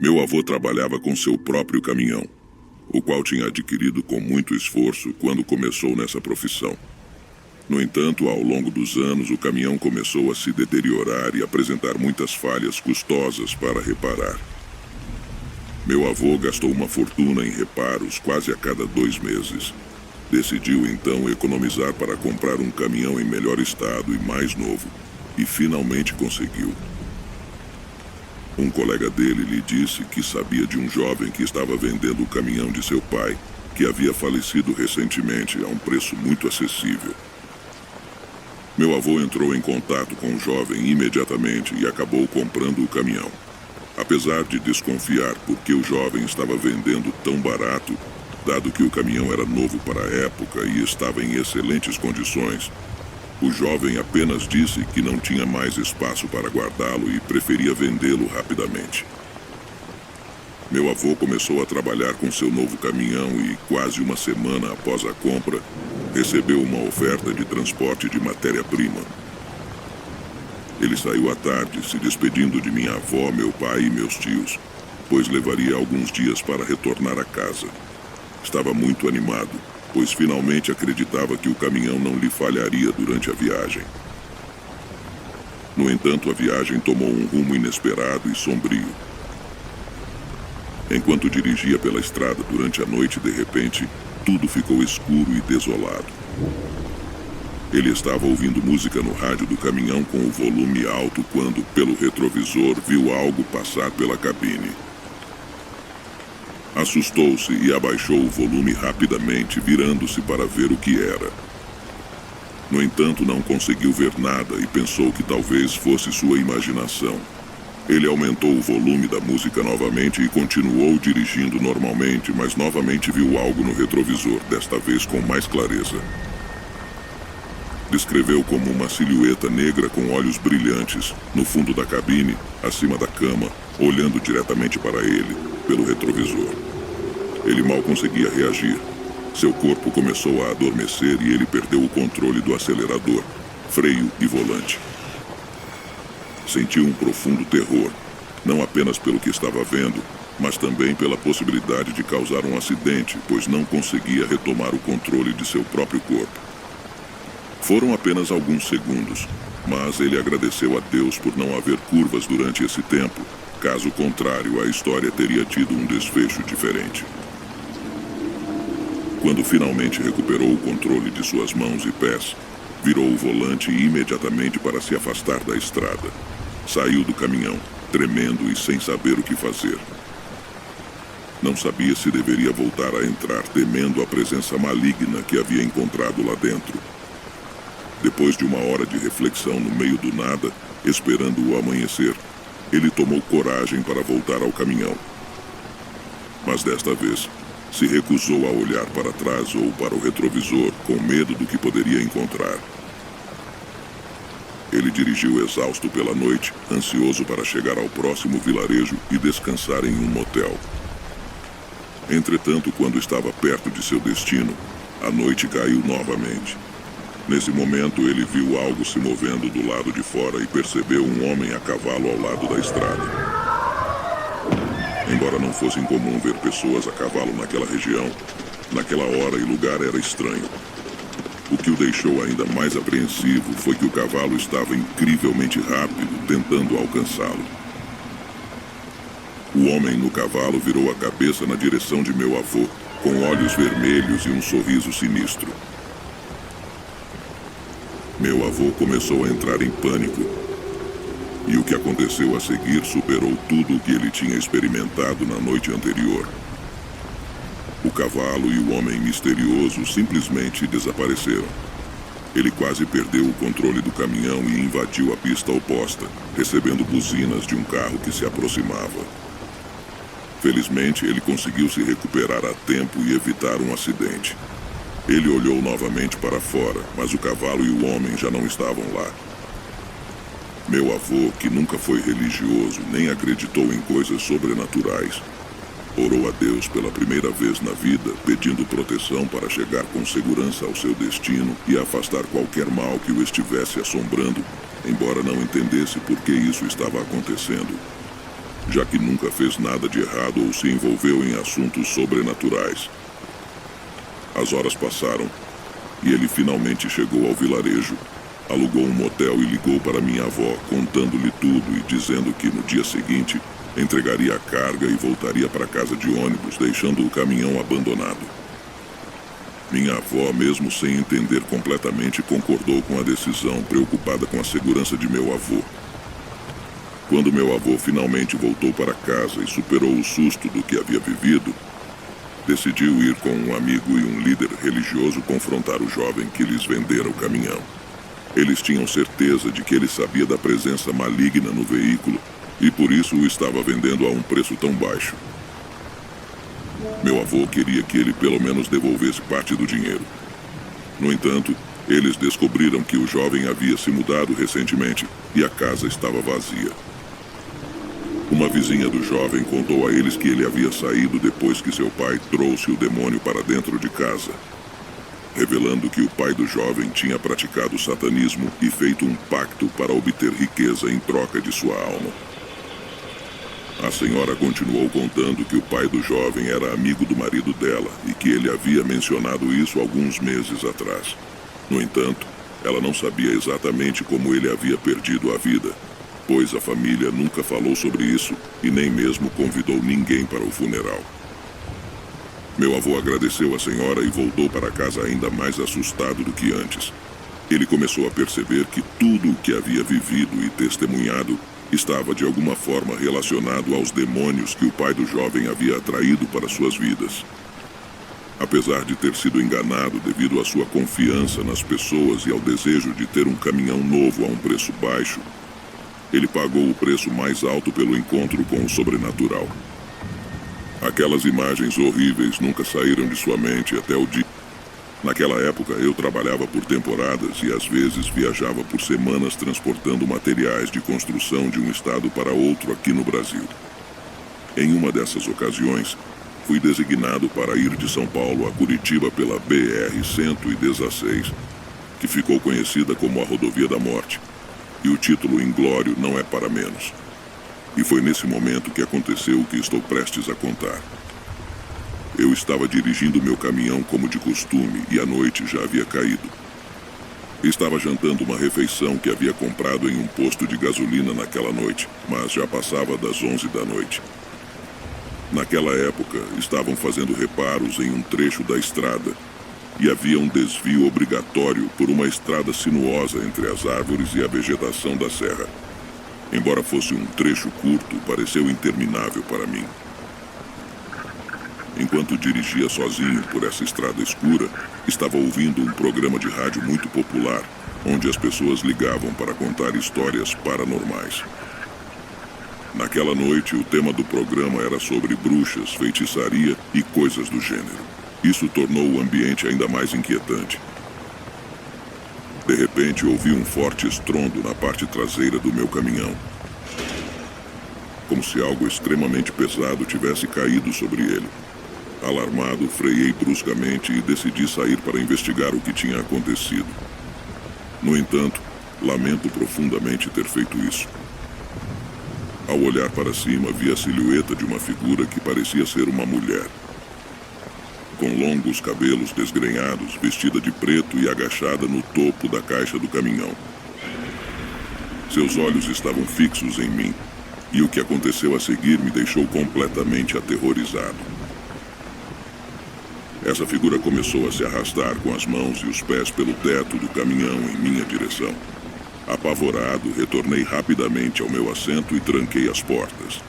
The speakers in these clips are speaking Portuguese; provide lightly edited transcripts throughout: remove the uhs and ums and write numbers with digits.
Meu avô trabalhava com seu próprio caminhão, o qual tinha adquirido com muito esforço quando começou nessa profissão. No entanto, ao longo dos anos, o caminhão começou a se deteriorar e apresentar muitas falhas custosas para reparar. Meu avô gastou uma fortuna em reparos quase a cada 2 meses. Decidiu então economizar para comprar um caminhão em melhor estado e mais novo, e finalmente conseguiu. Um colega dele lhe disse que sabia de um jovem que estava vendendo o caminhão de seu pai, que havia falecido recentemente a um preço muito acessível. Meu avô entrou em contato com o jovem imediatamente e acabou comprando o caminhão. Apesar de desconfiar por que o jovem estava vendendo tão barato, dado que o caminhão era novo para a época e estava em excelentes condições, o jovem apenas disse que não tinha mais espaço para guardá-lo e preferia vendê-lo rapidamente. Meu avô começou a trabalhar com seu novo caminhão e, quase uma semana após a compra, recebeu uma oferta de transporte de matéria-prima. Ele saiu à tarde, se despedindo de minha avó, meu pai e meus tios, pois levaria alguns dias para retornar a casa. Estava muito animado, pois finalmente acreditava que o caminhão não lhe falharia durante a viagem. No entanto, a viagem tomou um rumo inesperado e sombrio. Enquanto dirigia pela estrada durante a noite, de repente, tudo ficou escuro e desolado. Ele estava ouvindo música no rádio do caminhão com o volume alto quando, pelo retrovisor, viu algo passar pela cabine. Assustou-se e abaixou o volume rapidamente, virando-se para ver o que era. No entanto, não conseguiu ver nada e pensou que talvez fosse sua imaginação. Ele aumentou o volume da música novamente e continuou dirigindo normalmente, mas novamente viu algo no retrovisor, desta vez com mais clareza. Descreveu como uma silhueta negra com olhos brilhantes, no fundo da cabine, acima da cama, olhando diretamente para ele, pelo retrovisor. Ele mal conseguia reagir. Seu corpo começou a adormecer e ele perdeu o controle do acelerador, freio e volante. Sentiu um profundo terror, não apenas pelo que estava vendo, mas também pela possibilidade de causar um acidente, pois não conseguia retomar o controle de seu próprio corpo. Foram apenas alguns segundos, mas ele agradeceu a Deus por não haver curvas durante esse tempo. Caso contrário, a história teria tido um desfecho diferente. Quando finalmente recuperou o controle de suas mãos e pés, virou o volante imediatamente para se afastar da estrada. Saiu do caminhão, tremendo e sem saber o que fazer. Não sabia se deveria voltar a entrar, temendo a presença maligna que havia encontrado lá dentro. Depois de 1 hora de reflexão no meio do nada, esperando o amanhecer, ele tomou coragem para voltar ao caminhão. Mas desta vez, se recusou a olhar para trás ou para o retrovisor, com medo do que poderia encontrar. Ele dirigiu exausto pela noite, ansioso para chegar ao próximo vilarejo e descansar em um motel. Entretanto, quando estava perto de seu destino, a noite caiu novamente. Nesse momento, ele viu algo se movendo do lado de fora e percebeu um homem a cavalo ao lado da estrada. Embora não fosse incomum ver pessoas a cavalo naquela região, naquela hora e lugar era estranho. O que o deixou ainda mais apreensivo foi que o cavalo estava incrivelmente rápido, tentando alcançá-lo. O homem no cavalo virou a cabeça na direção de meu avô, com olhos vermelhos e um sorriso sinistro. Meu avô começou a entrar em pânico. E o que aconteceu a seguir superou tudo o que ele tinha experimentado na noite anterior. O cavalo e o homem misterioso simplesmente desapareceram. Ele quase perdeu o controle do caminhão e invadiu a pista oposta, recebendo buzinas de um carro que se aproximava. Felizmente, ele conseguiu se recuperar a tempo e evitar um acidente. Ele olhou novamente para fora, mas o cavalo e o homem já não estavam lá. Meu avô, que nunca foi religioso nem acreditou em coisas sobrenaturais, orou a Deus pela primeira vez na vida, pedindo proteção para chegar com segurança ao seu destino e afastar qualquer mal que o estivesse assombrando, embora não entendesse por que isso estava acontecendo. já que nunca fez nada de errado ou se envolveu em assuntos sobrenaturais. As horas passaram e ele finalmente chegou ao vilarejo, alugou um motel e ligou para minha avó, contando-lhe tudo e dizendo que no dia seguinte entregaria a carga e voltaria para casa de ônibus, deixando o caminhão abandonado. Minha avó, mesmo sem entender completamente, concordou com a decisão, preocupada com a segurança de meu avô. Quando meu avô finalmente voltou para casa e superou o susto do que havia vivido, decidiu ir com um amigo e um líder religioso confrontar o jovem que lhes vendera o caminhão. Eles tinham certeza de que ele sabia da presença maligna no veículo e por isso o estava vendendo a um preço tão baixo. Meu avô queria que ele pelo menos devolvesse parte do dinheiro. No entanto, eles descobriram que o jovem havia se mudado recentemente e a casa estava vazia. Uma vizinha do jovem contou a eles que ele havia saído depois que seu pai trouxe o demônio para dentro de casa, revelando que o pai do jovem tinha praticado satanismo e feito um pacto para obter riqueza em troca de sua alma. A senhora continuou contando que o pai do jovem era amigo do marido dela e que ele havia mencionado isso alguns meses atrás. No entanto, ela não sabia exatamente como ele havia perdido a vida, pois a família nunca falou sobre isso e nem mesmo convidou ninguém para o funeral. Meu avô agradeceu a senhora e voltou para casa ainda mais assustado do que antes. Ele começou a perceber que tudo o que havia vivido e testemunhado estava de alguma forma relacionado aos demônios que o pai do jovem havia atraído para suas vidas. Apesar de ter sido enganado devido à sua confiança nas pessoas e ao desejo de ter um caminhão novo a um preço baixo, ele pagou o preço mais alto pelo encontro com o sobrenatural. Aquelas imagens horríveis nunca saíram de sua mente até o dia. Naquela época, eu trabalhava por temporadas e às vezes viajava por semanas transportando materiais de construção de um estado para outro aqui no Brasil. Em uma dessas ocasiões, fui designado para ir de São Paulo a Curitiba pela BR-116, que ficou conhecida como a Rodovia da Morte. E o título inglório não é para menos. E foi nesse momento que aconteceu o que estou prestes a contar. Eu estava dirigindo meu caminhão como de costume e a noite já havia caído. Estava jantando uma refeição que havia comprado em um posto de gasolina naquela noite, mas já passava das 11 da noite. Naquela época, estavam fazendo reparos em um trecho da estrada e havia um desvio obrigatório por uma estrada sinuosa entre as árvores e a vegetação da serra. Embora fosse um trecho curto, pareceu interminável para mim. Enquanto dirigia sozinho por essa estrada escura, estava ouvindo um programa de rádio muito popular, onde as pessoas ligavam para contar histórias paranormais. Naquela noite, o tema do programa era sobre bruxas, feitiçaria e coisas do gênero. Isso tornou o ambiente ainda mais inquietante. De repente, ouvi um forte estrondo na parte traseira do meu caminhão. Como se algo extremamente pesado tivesse caído sobre ele. Alarmado, freiei bruscamente e decidi sair para investigar o que tinha acontecido. No entanto, lamento profundamente ter feito isso. Ao olhar para cima, vi a silhueta de uma figura que parecia ser uma mulher. Com longos cabelos desgrenhados, vestida de preto e agachada no topo da caixa do caminhão. Seus olhos estavam fixos em mim, e o que aconteceu a seguir me deixou completamente aterrorizado. Essa figura começou a se arrastar com as mãos e os pés pelo teto do caminhão em minha direção. Apavorado, retornei rapidamente ao meu assento e tranquei as portas.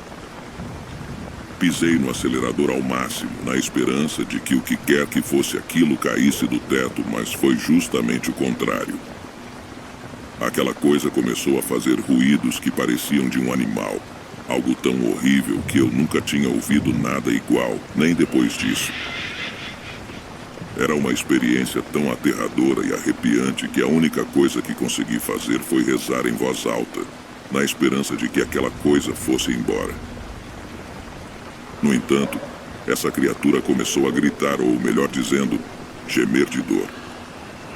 Pisei no acelerador ao máximo, na esperança de que o que quer que fosse aquilo caísse do teto, mas foi justamente o contrário. Aquela coisa começou a fazer ruídos que pareciam de um animal, algo tão horrível que eu nunca tinha ouvido nada igual, nem depois disso. Era uma experiência tão aterradora e arrepiante que a única coisa que consegui fazer foi rezar em voz alta, na esperança de que aquela coisa fosse embora. No entanto, essa criatura começou a gritar, ou melhor dizendo, gemer de dor.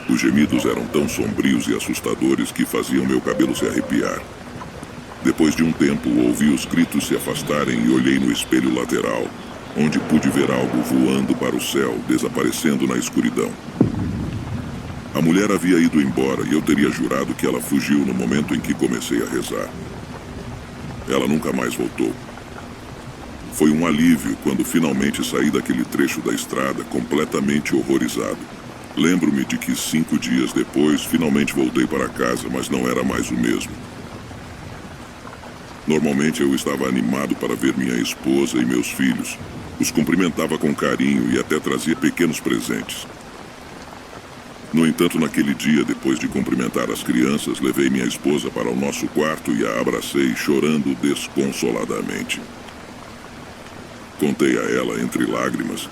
Os gemidos eram tão sombrios e assustadores que faziam meu cabelo se arrepiar. Depois de um tempo, ouvi os gritos se afastarem e olhei no espelho lateral, onde pude ver algo voando para o céu, desaparecendo na escuridão. A mulher havia ido embora e eu teria jurado que ela fugiu no momento em que comecei a rezar. Ela nunca mais voltou. Foi um alívio quando finalmente saí daquele trecho da estrada completamente horrorizado. Lembro-me de que 5 dias depois finalmente voltei para casa, mas não era mais o mesmo. Normalmente eu estava animado para ver minha esposa e meus filhos. Os cumprimentava com carinho e até trazia pequenos presentes. No entanto, naquele dia, depois de cumprimentar as crianças, levei minha esposa para o nosso quarto e a abracei, chorando desconsoladamente. Contei a ela, entre lágrimas,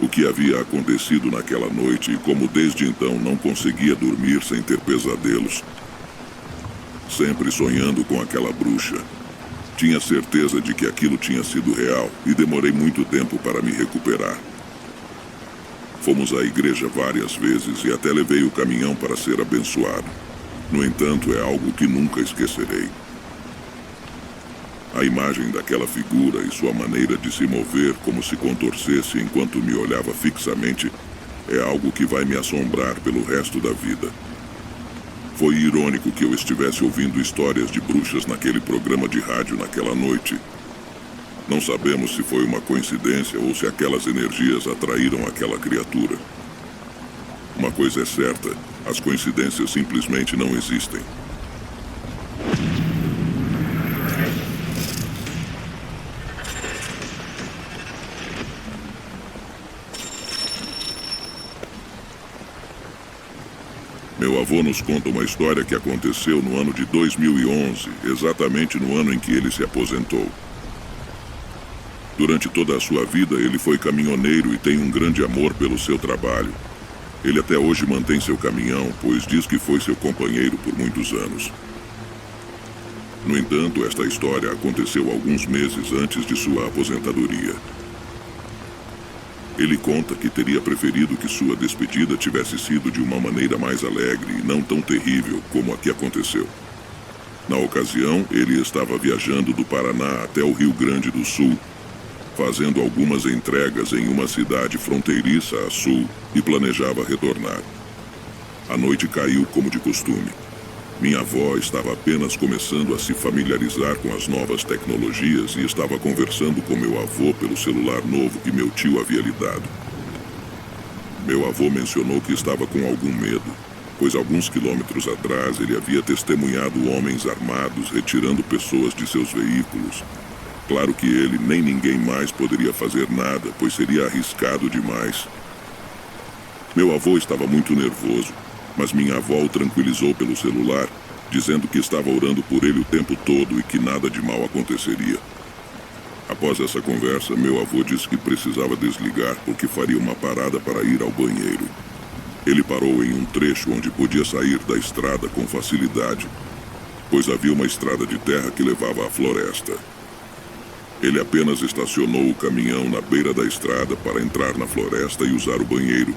o que havia acontecido naquela noite e como desde então não conseguia dormir sem ter pesadelos. Sempre sonhando com aquela bruxa. Tinha certeza de que aquilo tinha sido real e demorei muito tempo para me recuperar. Fomos à igreja várias vezes e até levei o caminhão para ser abençoado. No entanto, é algo que nunca esquecerei. A imagem daquela figura e sua maneira de se mover como se contorcesse enquanto me olhava fixamente é algo que vai me assombrar pelo resto da vida. Foi irônico que eu estivesse ouvindo histórias de bruxas naquele programa de rádio naquela noite. Não sabemos se foi uma coincidência ou se aquelas energias atraíram aquela criatura. Uma coisa é certa, as coincidências simplesmente não existem. Meu avô nos conta uma história que aconteceu no ano de 2011, exatamente no ano em que ele se aposentou. Durante toda a sua vida, ele foi caminhoneiro e tem um grande amor pelo seu trabalho. Ele até hoje mantém seu caminhão, pois diz que foi seu companheiro por muitos anos. No entanto, esta história aconteceu alguns meses antes de sua aposentadoria. Ele conta que teria preferido que sua despedida tivesse sido de uma maneira mais alegre e não tão terrível como a que aconteceu. Na ocasião, ele estava viajando do Paraná até o Rio Grande do Sul, fazendo algumas entregas em uma cidade fronteiriça a sul e planejava retornar. A noite caiu como de costume. Minha avó estava apenas começando a se familiarizar com as novas tecnologias e estava conversando com meu avô pelo celular novo que meu tio havia lhe dado. Meu avô mencionou que estava com algum medo, pois alguns quilômetros atrás ele havia testemunhado homens armados retirando pessoas de seus veículos. Claro que ele nem ninguém mais poderia fazer nada, pois seria arriscado demais. Meu avô estava muito nervoso, mas minha avó o tranquilizou pelo celular, dizendo que estava orando por ele o tempo todo e que nada de mal aconteceria. Após essa conversa, meu avô disse que precisava desligar porque faria uma parada para ir ao banheiro. Ele parou em um trecho onde podia sair da estrada com facilidade, pois havia uma estrada de terra que levava à floresta. Ele apenas estacionou o caminhão na beira da estrada para entrar na floresta e usar o banheiro,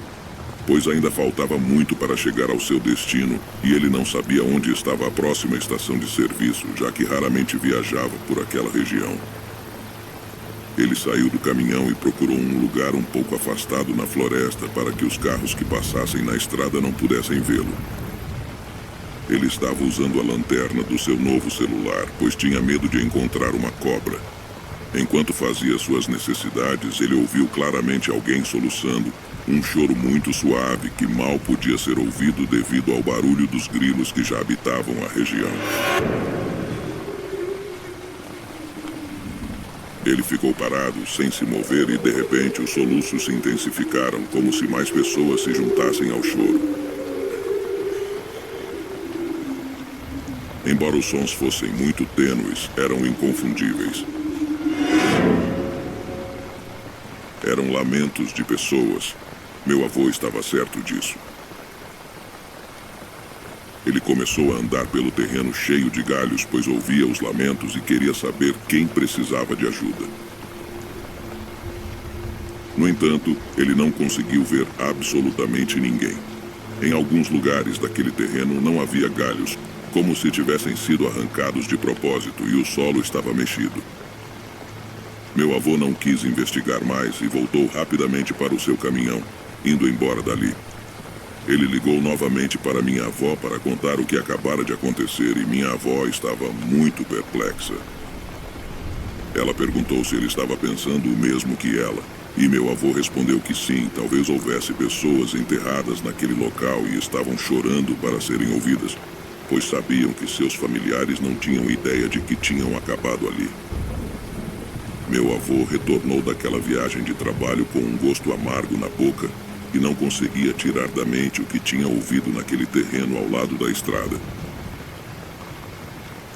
pois ainda faltava muito para chegar ao seu destino e ele não sabia onde estava a próxima estação de serviço, já que raramente viajava por aquela região. Ele saiu do caminhão e procurou um lugar um pouco afastado na floresta para que os carros que passassem na estrada não pudessem vê-lo. Ele estava usando a lanterna do seu novo celular, pois tinha medo de encontrar uma cobra. Enquanto fazia suas necessidades, ele ouviu claramente alguém soluçando, um choro muito suave que mal podia ser ouvido devido ao barulho dos grilos que já habitavam a região. Ele ficou parado, sem se mover, e de repente os soluços se intensificaram, como se mais pessoas se juntassem ao choro. Embora os sons fossem muito tênues, eram inconfundíveis. Eram lamentos de pessoas. Meu avô estava certo disso. Ele começou a andar pelo terreno cheio de galhos, pois ouvia os lamentos e queria saber quem precisava de ajuda. No entanto, ele não conseguiu ver absolutamente ninguém. Em alguns lugares daquele terreno não havia galhos, como se tivessem sido arrancados de propósito, e o solo estava mexido. Meu avô não quis investigar mais e voltou rapidamente para o seu caminhão, indo embora dali. Ele ligou novamente para minha avó para contar o que acabara de acontecer, e minha avó estava muito perplexa. Ela perguntou se ele estava pensando o mesmo que ela, e meu avô respondeu que sim, talvez houvesse pessoas enterradas naquele local e estavam chorando para serem ouvidas, pois sabiam que seus familiares não tinham ideia de que tinham acabado ali. Meu avô retornou daquela viagem de trabalho com um gosto amargo na boca e não conseguia tirar da mente o que tinha ouvido naquele terreno ao lado da estrada.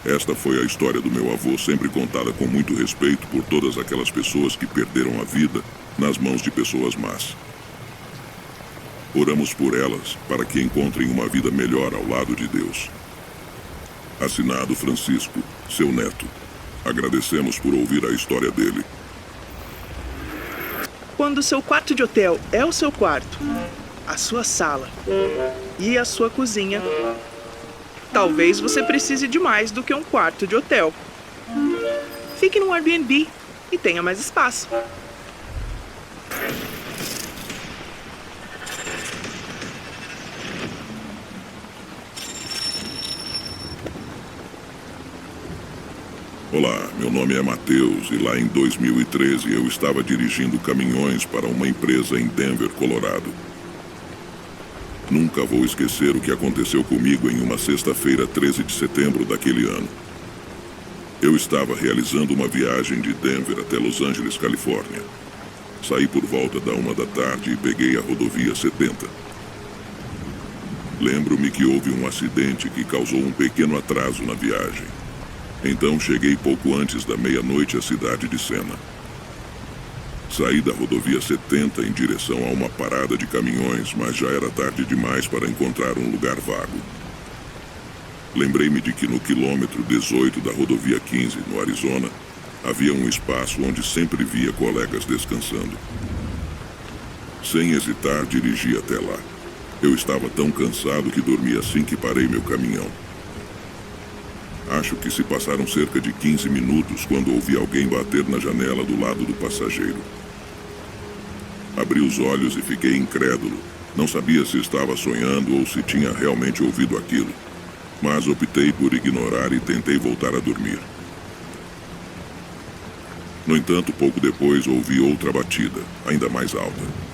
Esta foi a história do meu avô, sempre contada com muito respeito por todas aquelas pessoas que perderam a vida nas mãos de pessoas más. Oramos por elas para que encontrem uma vida melhor ao lado de Deus. Assinado Francisco, seu neto. Agradecemos por ouvir a história dele. Quando seu quarto de hotel é o seu quarto, a sua sala e a sua cozinha, talvez você precise de mais do que um quarto de hotel. Fique num Airbnb e tenha mais espaço. Olá, meu nome é Matheus e lá em 2013 eu estava dirigindo caminhões para uma empresa em Denver, Colorado. Nunca vou esquecer o que aconteceu comigo em uma sexta-feira, 13 de setembro daquele ano. Eu estava realizando uma viagem de Denver até Los Angeles, Califórnia. Saí por volta da 1 da tarde e peguei a rodovia 70. Lembro-me que houve um acidente que causou um pequeno atraso na viagem. Então cheguei pouco antes da meia-noite à cidade de Sena. Saí da rodovia 70 em direção a uma parada de caminhões, mas já era tarde demais para encontrar um lugar vago. Lembrei-me de que no quilômetro 18 da rodovia 15, no Arizona, havia um espaço onde sempre via colegas descansando. Sem hesitar, dirigi até lá. Eu estava tão cansado que dormi assim que parei meu caminhão. Acho que se passaram cerca de 15 minutos quando ouvi alguém bater na janela do lado do passageiro. Abri os olhos e fiquei incrédulo. Não sabia se estava sonhando ou se tinha realmente ouvido aquilo. Mas optei por ignorar e tentei voltar a dormir. No entanto, pouco depois ouvi outra batida, ainda mais alta.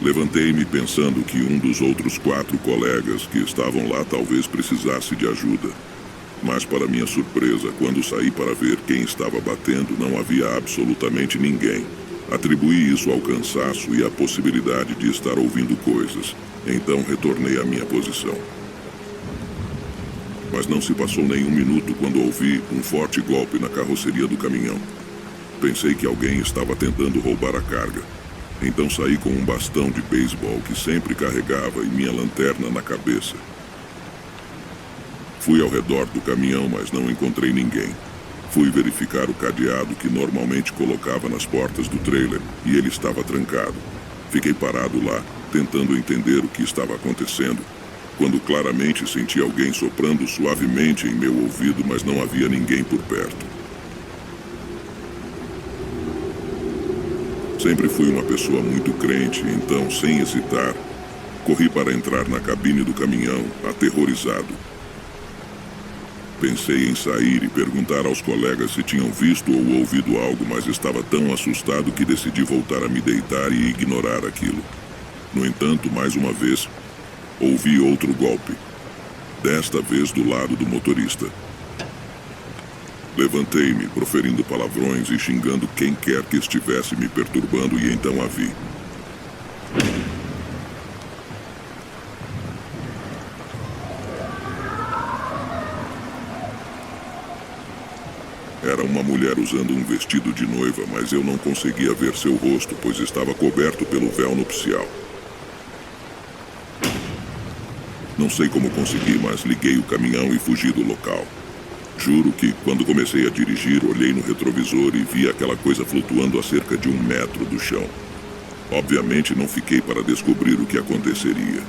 Levantei-me pensando que um dos outros 4 colegas que estavam lá talvez precisasse de ajuda. Mas, para minha surpresa, quando saí para ver quem estava batendo, não havia absolutamente ninguém. Atribuí isso ao cansaço e à possibilidade de estar ouvindo coisas. Então retornei à minha posição. Mas não se passou nenhum minuto quando ouvi um forte golpe na carroceria do caminhão. Pensei que alguém estava tentando roubar a carga. Então saí com um bastão de beisebol que sempre carregava e minha lanterna na cabeça. Fui ao redor do caminhão, mas não encontrei ninguém. Fui verificar o cadeado que normalmente colocava nas portas do trailer e ele estava trancado. Fiquei parado lá, tentando entender o que estava acontecendo, quando claramente senti alguém soprando suavemente em meu ouvido, mas não havia ninguém por perto. Sempre fui uma pessoa muito crente, então, sem hesitar, corri para entrar na cabine do caminhão, aterrorizado. Pensei em sair e perguntar aos colegas se tinham visto ou ouvido algo, mas estava tão assustado que decidi voltar a me deitar e ignorar aquilo. No entanto, mais uma vez, ouvi outro golpe. Desta vez do lado do motorista. Levantei-me, proferindo palavrões e xingando quem quer que estivesse me perturbando, e então a vi. Era uma mulher usando um vestido de noiva, mas eu não conseguia ver seu rosto, pois estava coberto pelo véu nupcial. Não sei como consegui, mas liguei o caminhão e fugi do local. Juro que, quando comecei a dirigir, olhei no retrovisor e vi aquela coisa flutuando a cerca de 1 metro do chão. Obviamente não fiquei para descobrir o que aconteceria.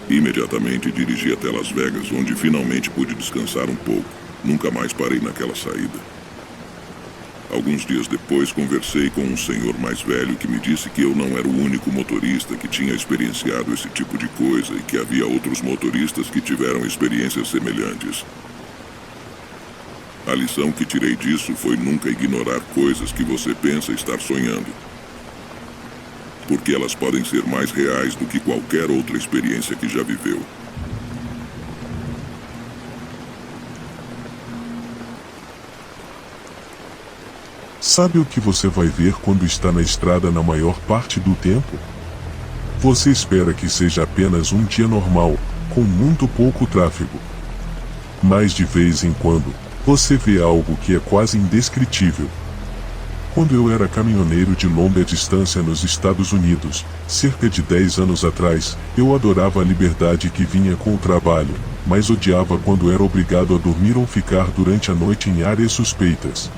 Imediatamente dirigi até Las Vegas, onde finalmente pude descansar um pouco. Nunca mais parei naquela saída. Alguns dias depois, conversei com um senhor mais velho que me disse que eu não era o único motorista que tinha experienciado esse tipo de coisa e que havia outros motoristas que tiveram experiências semelhantes. A lição que tirei disso foi nunca ignorar coisas que você pensa estar sonhando, porque elas podem ser mais reais do que qualquer outra experiência que já viveu. Sabe o que você vai ver quando está na estrada na maior parte do tempo? Você espera que seja apenas um dia normal, com muito pouco tráfego. Mas de vez em quando, você vê algo que é quase indescritível. Quando eu era caminhoneiro de longa distância nos Estados Unidos, cerca de 10 anos atrás, eu adorava a liberdade que vinha com o trabalho, mas odiava quando era obrigado a dormir ou ficar durante a noite em áreas suspeitas.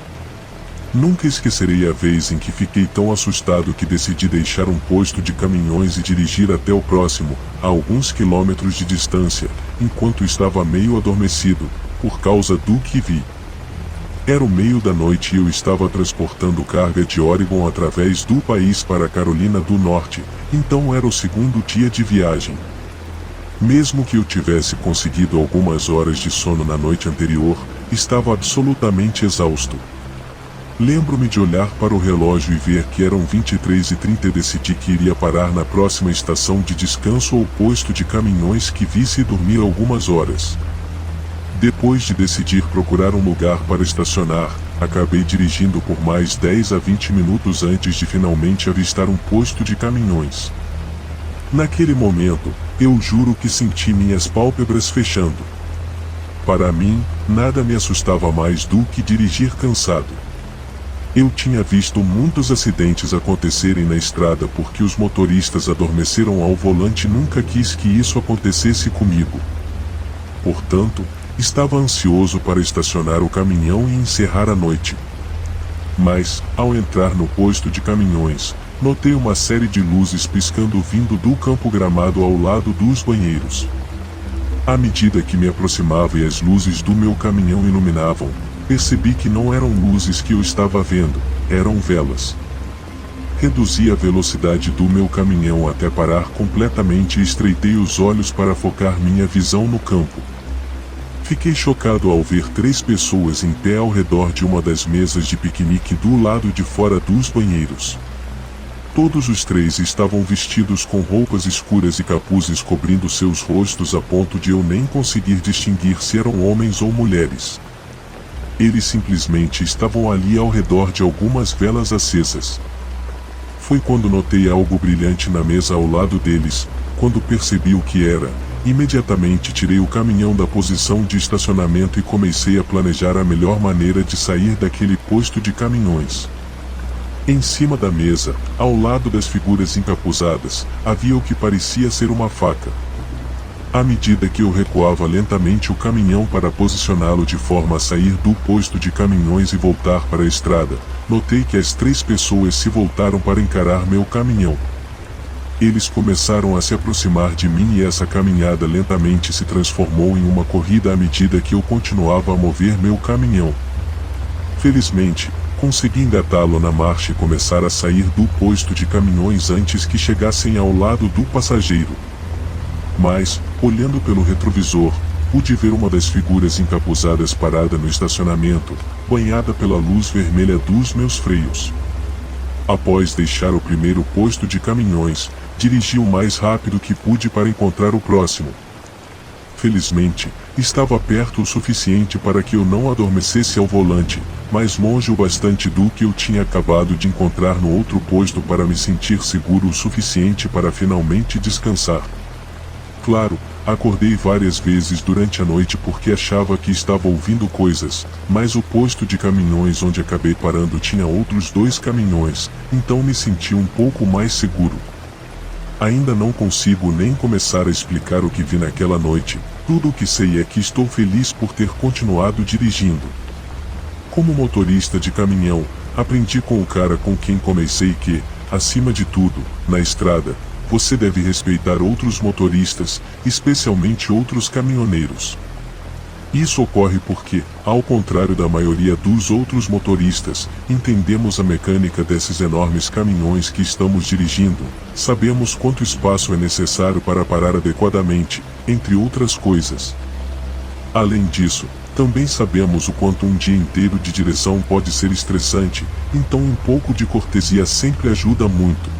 Nunca esquecerei a vez em que fiquei tão assustado que decidi deixar um posto de caminhões e dirigir até o próximo, a alguns quilômetros de distância, enquanto estava meio adormecido, por causa do que vi. Era o meio da noite e eu estava transportando carga de Oregon através do país para a Carolina do Norte, então era o segundo dia de viagem. Mesmo que eu tivesse conseguido algumas horas de sono na noite anterior, estava absolutamente exausto. Lembro-me de olhar para o relógio e ver que eram 23h30 e decidi que iria parar na próxima estação de descanso ou posto de caminhões que visse e dormir algumas horas. Depois de decidir procurar um lugar para estacionar, acabei dirigindo por mais 10 a 20 minutos antes de finalmente avistar um posto de caminhões. Naquele momento, eu juro que senti minhas pálpebras fechando. Para mim, nada me assustava mais do que dirigir cansado. Eu tinha visto muitos acidentes acontecerem na estrada porque os motoristas adormeceram ao volante e nunca quis que isso acontecesse comigo. Portanto, estava ansioso para estacionar o caminhão e encerrar a noite. Mas, ao entrar no posto de caminhões, notei uma série de luzes piscando vindo do campo gramado ao lado dos banheiros. À medida que me aproximava e as luzes do meu caminhão iluminavam, percebi que não eram luzes que eu estava vendo, eram velas. Reduzi a velocidade do meu caminhão até parar completamente e estreitei os olhos para focar minha visão no campo. Fiquei chocado ao ver 3 pessoas em pé ao redor de uma das mesas de piquenique do lado de fora dos banheiros. Todos os 3 estavam vestidos com roupas escuras e capuzes cobrindo seus rostos a ponto de eu nem conseguir distinguir se eram homens ou mulheres. Eles simplesmente estavam ali ao redor de algumas velas acesas. Foi quando notei algo brilhante na mesa ao lado deles, quando percebi o que era. Imediatamente tirei o caminhão da posição de estacionamento e comecei a planejar a melhor maneira de sair daquele posto de caminhões. Em cima da mesa, ao lado das figuras encapuzadas, havia o que parecia ser uma faca. À medida que eu recuava lentamente o caminhão para posicioná-lo de forma a sair do posto de caminhões e voltar para a estrada, notei que as 3 pessoas se voltaram para encarar meu caminhão. Eles começaram a se aproximar de mim e essa caminhada lentamente se transformou em uma corrida à medida que eu continuava a mover meu caminhão. Felizmente, consegui engatá-lo na marcha e começar a sair do posto de caminhões antes que chegassem ao lado do passageiro. Mas, olhando pelo retrovisor, pude ver uma das figuras encapuzadas parada no estacionamento, banhada pela luz vermelha dos meus freios. Após deixar o primeiro posto de caminhões, dirigi o mais rápido que pude para encontrar o próximo. Felizmente, estava perto o suficiente para que eu não adormecesse ao volante, mas longe o bastante do que eu tinha acabado de encontrar no outro posto para me sentir seguro o suficiente para finalmente descansar. Claro, acordei várias vezes durante a noite porque achava que estava ouvindo coisas, mas o posto de caminhões onde acabei parando tinha outros 2 caminhões, então me senti um pouco mais seguro. Ainda não consigo nem começar a explicar o que vi naquela noite, tudo o que sei é que estou feliz por ter continuado dirigindo. Como motorista de caminhão, aprendi com o cara com quem comecei que, acima de tudo, na estrada, você deve respeitar outros motoristas, especialmente outros caminhoneiros. Isso ocorre porque, ao contrário da maioria dos outros motoristas, entendemos a mecânica desses enormes caminhões que estamos dirigindo, sabemos quanto espaço é necessário para parar adequadamente, entre outras coisas. Além disso, também sabemos o quanto um dia inteiro de direção pode ser estressante, então um pouco de cortesia sempre ajuda muito.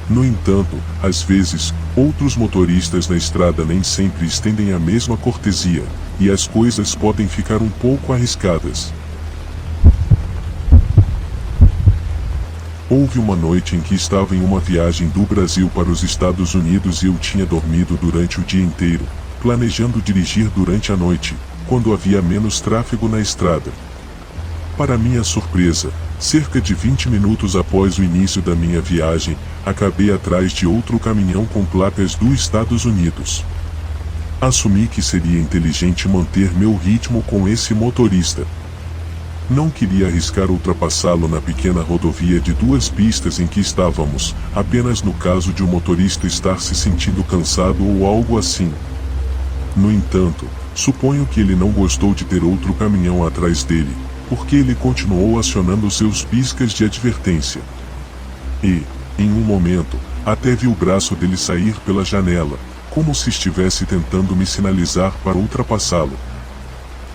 No entanto, às vezes, outros motoristas na estrada nem sempre estendem a mesma cortesia, e as coisas podem ficar um pouco arriscadas. Houve uma noite em que estava em uma viagem do Brasil para os Estados Unidos e eu tinha dormido durante o dia inteiro, planejando dirigir durante a noite, quando havia menos tráfego na estrada. Para minha surpresa, cerca de 20 minutos após o início da minha viagem, acabei atrás de outro caminhão com placas dos Estados Unidos. Assumi que seria inteligente manter meu ritmo com esse motorista. Não queria arriscar ultrapassá-lo na pequena rodovia de 2 pistas em que estávamos, apenas no caso de o motorista estar se sentindo cansado ou algo assim. No entanto, suponho que ele não gostou de ter outro caminhão atrás dele, porque ele continuou acionando seus piscas de advertência. E, em um momento, até vi o braço dele sair pela janela, como se estivesse tentando me sinalizar para ultrapassá-lo.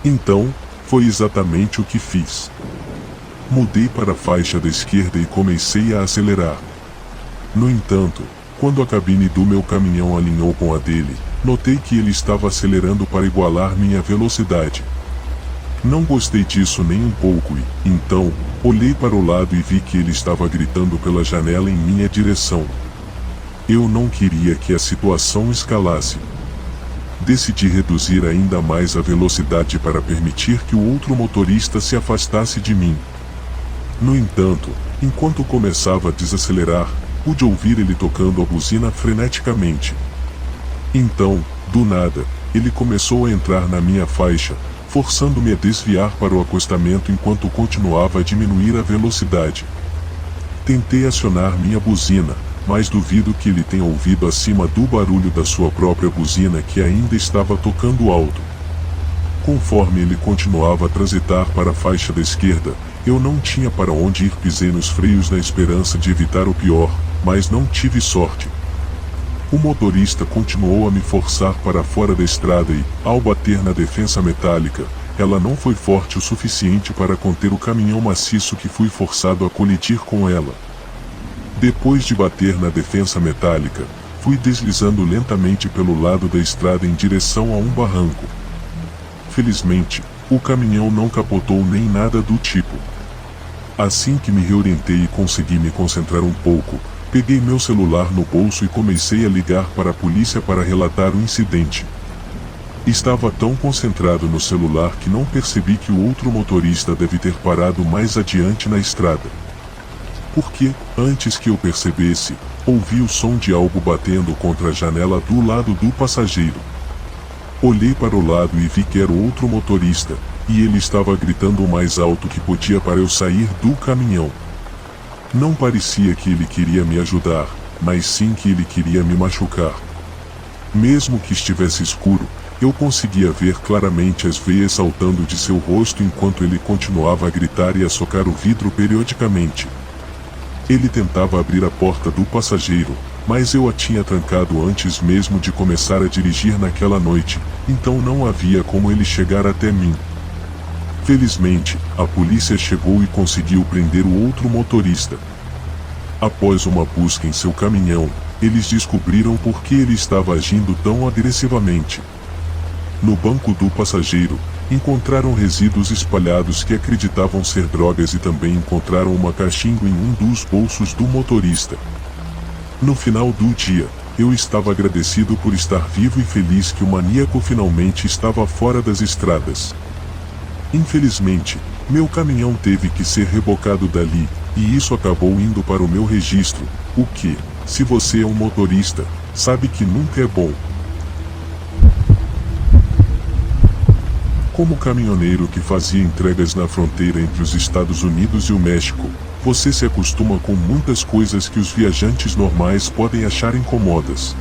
Então, foi exatamente o que fiz. Mudei para a faixa da esquerda e comecei a acelerar. No entanto, quando a cabine do meu caminhão alinhou com a dele, notei que ele estava acelerando para igualar minha velocidade. Não gostei disso nem um pouco e, então, olhei para o lado e vi que ele estava gritando pela janela em minha direção. Eu não queria que a situação escalasse. Decidi reduzir ainda mais a velocidade para permitir que o outro motorista se afastasse de mim. No entanto, enquanto começava a desacelerar, pude ouvir ele tocando a buzina freneticamente. Então, do nada, ele começou a entrar na minha faixa, forçando-me a desviar para o acostamento enquanto continuava a diminuir a velocidade. Tentei acionar minha buzina, mas duvido que ele tenha ouvido acima do barulho da sua própria buzina que ainda estava tocando alto. Conforme ele continuava a transitar para a faixa da esquerda, eu não tinha para onde ir, pisei nos freios na esperança de evitar o pior, mas não tive sorte. O motorista continuou a me forçar para fora da estrada e, ao bater na defensa metálica, ela não foi forte o suficiente para conter o caminhão maciço que fui forçado a colidir com ela. Depois de bater na defensa metálica, fui deslizando lentamente pelo lado da estrada em direção a um barranco. Felizmente, o caminhão não capotou nem nada do tipo. Assim que me reorientei e consegui me concentrar um pouco, peguei meu celular no bolso e comecei a ligar para a polícia para relatar o incidente. Estava tão concentrado no celular que não percebi que o outro motorista deve ter parado mais adiante na estrada. Porque, antes que eu percebesse, ouvi o som de algo batendo contra a janela do lado do passageiro. Olhei para o lado e vi que era outro motorista, e ele estava gritando o mais alto que podia para eu sair do caminhão. Não parecia que ele queria me ajudar, mas sim que ele queria me machucar. Mesmo que estivesse escuro, eu conseguia ver claramente as veias saltando de seu rosto enquanto ele continuava a gritar e a socar o vidro periodicamente. Ele tentava abrir a porta do passageiro, mas eu a tinha trancado antes mesmo de começar a dirigir naquela noite, então não havia como ele chegar até mim. Felizmente, a polícia chegou e conseguiu prender o outro motorista. Após uma busca em seu caminhão, eles descobriram por que ele estava agindo tão agressivamente. No banco do passageiro, encontraram resíduos espalhados que acreditavam ser drogas e também encontraram uma cachimbo em um dos bolsos do motorista. No final do dia, eu estava agradecido por estar vivo e feliz que o maníaco finalmente estava fora das estradas. Infelizmente, meu caminhão teve que ser rebocado dali, e isso acabou indo para o meu registro, o que, se você é um motorista, sabe que nunca é bom. Como caminhoneiro que fazia entregas na fronteira entre os Estados Unidos e o México, você se acostuma com muitas coisas que os viajantes normais podem achar incômodas.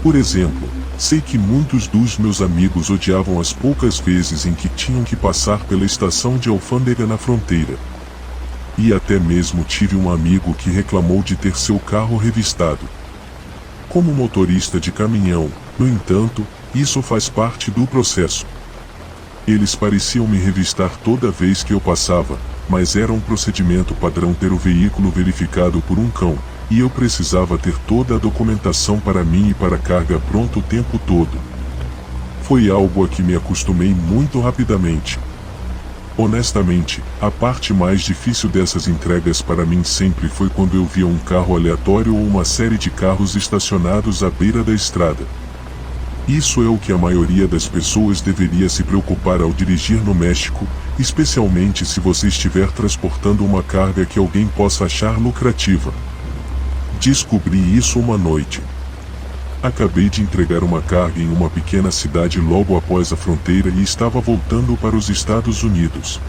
Por exemplo, sei que muitos dos meus amigos odiavam as poucas vezes em que tinham que passar pela estação de alfândega na fronteira. E até mesmo tive um amigo que reclamou de ter seu carro revistado. Como motorista de caminhão, no entanto, isso faz parte do processo. Eles pareciam me revistar toda vez que eu passava, mas era um procedimento padrão ter o veículo verificado por um cão, e eu precisava ter toda a documentação para mim e para a carga pronta o tempo todo. Foi algo a que me acostumei muito rapidamente. Honestamente, a parte mais difícil dessas entregas para mim sempre foi quando eu via um carro aleatório ou uma série de carros estacionados à beira da estrada. Isso é o que a maioria das pessoas deveria se preocupar ao dirigir no México, especialmente se você estiver transportando uma carga que alguém possa achar lucrativa. Descobri isso uma noite. Acabei de entregar uma carga em uma pequena cidade logo após a fronteira e estava voltando para os Estados Unidos.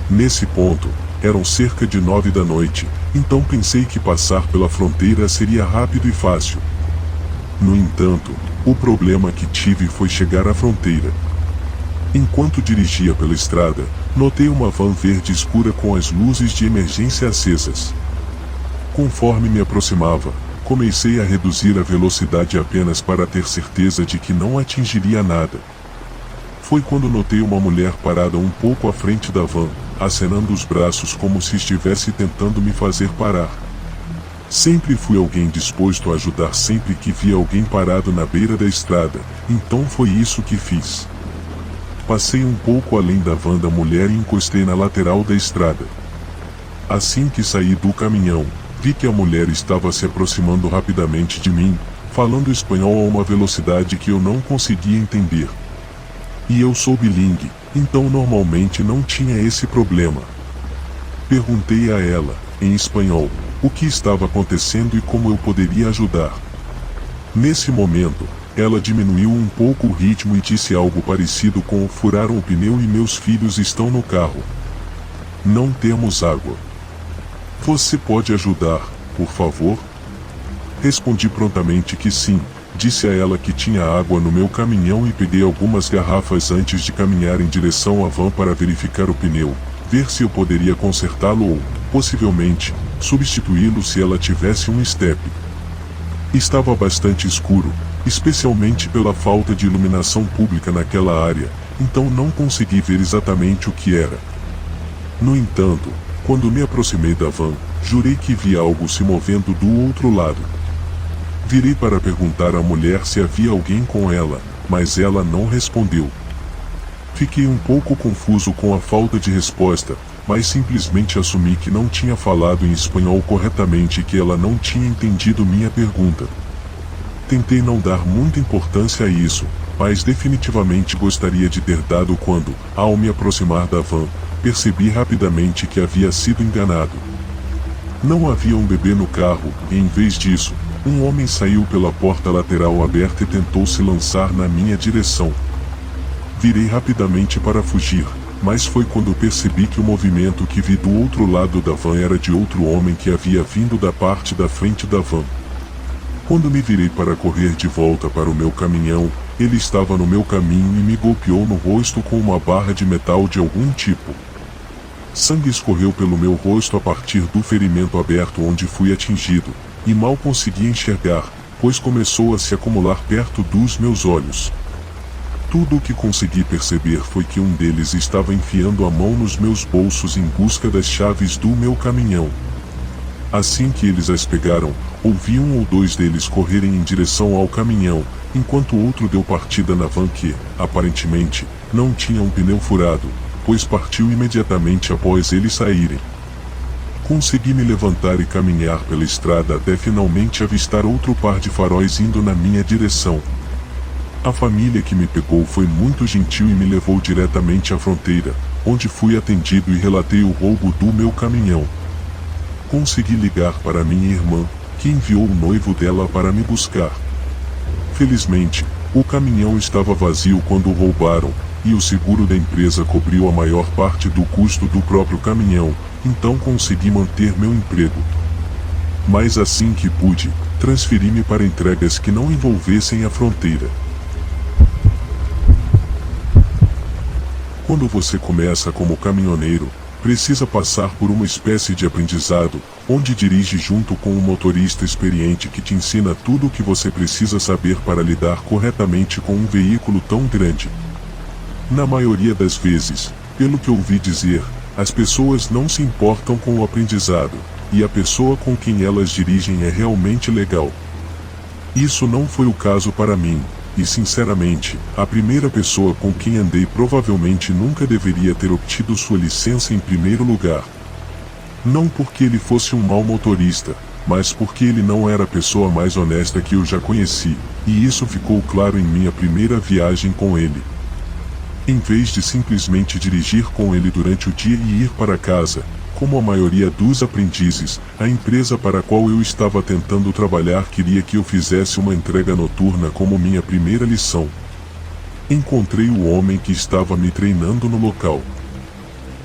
Nesse ponto, eram cerca de 9 da noite, então pensei que passar pela fronteira seria rápido e fácil. No entanto, o problema que tive foi chegar à fronteira. Enquanto dirigia pela estrada, notei uma van verde escura com as luzes de emergência acesas. Conforme me aproximava, comecei a reduzir a velocidade apenas para ter certeza de que não atingiria nada. Foi quando notei uma mulher parada um pouco à frente da van, acenando os braços como se estivesse tentando me fazer parar. Sempre fui alguém disposto a ajudar sempre que via alguém parado na beira da estrada, então foi isso que fiz. Passei um pouco além da van da mulher e encostei na lateral da estrada. Assim que saí do caminhão, vi que a mulher estava se aproximando rapidamente de mim, falando espanhol a uma velocidade que eu não conseguia entender. E eu sou bilingue, então normalmente não tinha esse problema. Perguntei a ela, em espanhol, o que estava acontecendo e como eu poderia ajudar. Nesse momento, ela diminuiu um pouco o ritmo e disse algo parecido com furaram o pneu e meus filhos estão no carro. Não temos água. Você pode ajudar, por favor? Respondi prontamente que sim, disse a ela que tinha água no meu caminhão e peguei algumas garrafas antes de caminhar em direção à van para verificar o pneu, ver se eu poderia consertá-lo ou, possivelmente, substituí-lo se ela tivesse um estepe. Estava bastante escuro, especialmente pela falta de iluminação pública naquela área, então não consegui ver exatamente o que era. No entanto, quando me aproximei da van, jurei que vi algo se movendo do outro lado. Virei para perguntar à mulher se havia alguém com ela, mas ela não respondeu. Fiquei um pouco confuso com a falta de resposta, mas simplesmente assumi que não tinha falado em espanhol corretamente e que ela não tinha entendido minha pergunta. Tentei não dar muita importância a isso, mas definitivamente gostaria de ter dado quando, ao me aproximar da van, percebi rapidamente que havia sido enganado. Não havia um bebê no carro, e em vez disso, um homem saiu pela porta lateral aberta e tentou se lançar na minha direção. Virei rapidamente para fugir, mas foi quando percebi que o movimento que vi do outro lado da van era de outro homem que havia vindo da parte da frente da van. Quando me virei para correr de volta para o meu caminhão, ele estava no meu caminho e me golpeou no rosto com uma barra de metal de algum tipo. Sangue escorreu pelo meu rosto a partir do ferimento aberto onde fui atingido, e mal consegui enxergar, pois começou a se acumular perto dos meus olhos. Tudo o que consegui perceber foi que um deles estava enfiando a mão nos meus bolsos em busca das chaves do meu caminhão. Assim que eles as pegaram, ouvi um ou dois deles correrem em direção ao caminhão, enquanto o outro deu partida na van que, aparentemente, não tinha um pneu furado, pois partiu imediatamente após eles saírem. Consegui me levantar e caminhar pela estrada até finalmente avistar outro par de faróis indo na minha direção. A família que me pegou foi muito gentil e me levou diretamente à fronteira, onde fui atendido e relatei o roubo do meu caminhão. Consegui ligar para minha irmã, que enviou o noivo dela para me buscar. Felizmente, o caminhão estava vazio quando o roubaram, e o seguro da empresa cobriu a maior parte do custo do próprio caminhão, então consegui manter meu emprego. Mas assim que pude, transferi-me para entregas que não envolvessem a fronteira. Quando você começa como caminhoneiro, precisa passar por uma espécie de aprendizado, onde dirige junto com um motorista experiente que te ensina tudo o que você precisa saber para lidar corretamente com um veículo tão grande. Na maioria das vezes, pelo que ouvi dizer, as pessoas não se importam com o aprendizado, e a pessoa com quem elas dirigem é realmente legal. Isso não foi o caso para mim, e sinceramente, a primeira pessoa com quem andei provavelmente nunca deveria ter obtido sua licença em primeiro lugar. Não porque ele fosse um mau motorista, mas porque ele não era a pessoa mais honesta que eu já conheci, e isso ficou claro em minha primeira viagem com ele. Em vez de simplesmente dirigir com ele durante o dia e ir para casa, como a maioria dos aprendizes, a empresa para a qual eu estava tentando trabalhar queria que eu fizesse uma entrega noturna como minha primeira lição. Encontrei o homem que estava me treinando no local.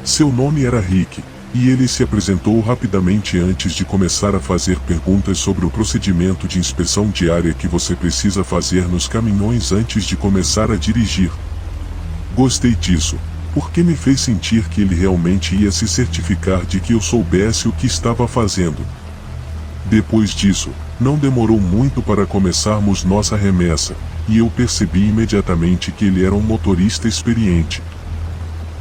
Seu nome era Rick, e ele se apresentou rapidamente antes de começar a fazer perguntas sobre o procedimento de inspeção diária que você precisa fazer nos caminhões antes de começar a dirigir. Gostei disso, porque me fez sentir que ele realmente ia se certificar de que eu soubesse o que estava fazendo. Depois disso, não demorou muito para começarmos nossa remessa, e eu percebi imediatamente que ele era um motorista experiente.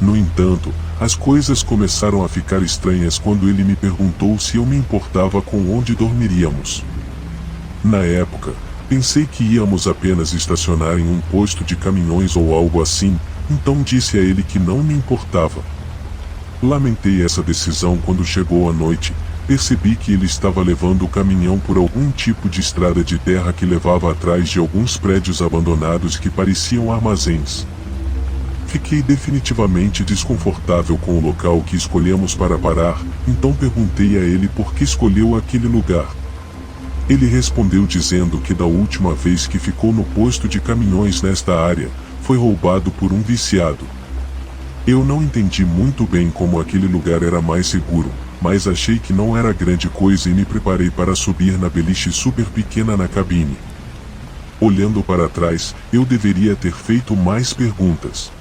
No entanto, as coisas começaram a ficar estranhas quando ele me perguntou se eu me importava com onde dormiríamos. Na época, pensei que íamos apenas estacionar em um posto de caminhões ou algo assim, então disse a ele que não me importava. Lamentei essa decisão quando chegou a noite, percebi que ele estava levando o caminhão por algum tipo de estrada de terra que levava atrás de alguns prédios abandonados que pareciam armazéns. Fiquei definitivamente desconfortável com o local que escolhemos para parar, então perguntei a ele por que escolheu aquele lugar. Ele respondeu dizendo que da última vez que ficou no posto de caminhões nesta área, foi roubado por um viciado. Eu não entendi muito bem como aquele lugar era mais seguro, mas achei que não era grande coisa e me preparei para subir na beliche super pequena na cabine. Olhando para trás, eu deveria ter feito mais perguntas.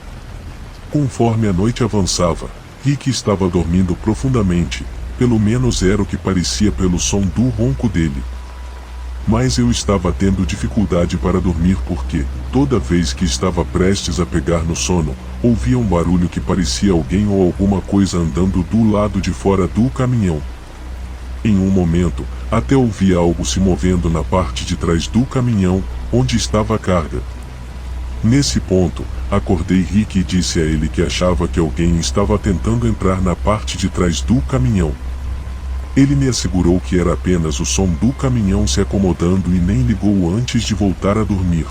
Conforme a noite avançava, Rick estava dormindo profundamente, pelo menos era o que parecia pelo som do ronco dele. Mas eu estava tendo dificuldade para dormir porque, toda vez que estava prestes a pegar no sono, ouvia um barulho que parecia alguém ou alguma coisa andando do lado de fora do caminhão. Em um momento, até ouvi algo se movendo na parte de trás do caminhão, onde estava a carga. Nesse ponto, acordei Rick e disse a ele que achava que alguém estava tentando entrar na parte de trás do caminhão. Ele me assegurou que era apenas o som do caminhão se acomodando e nem ligou antes de voltar a dormir.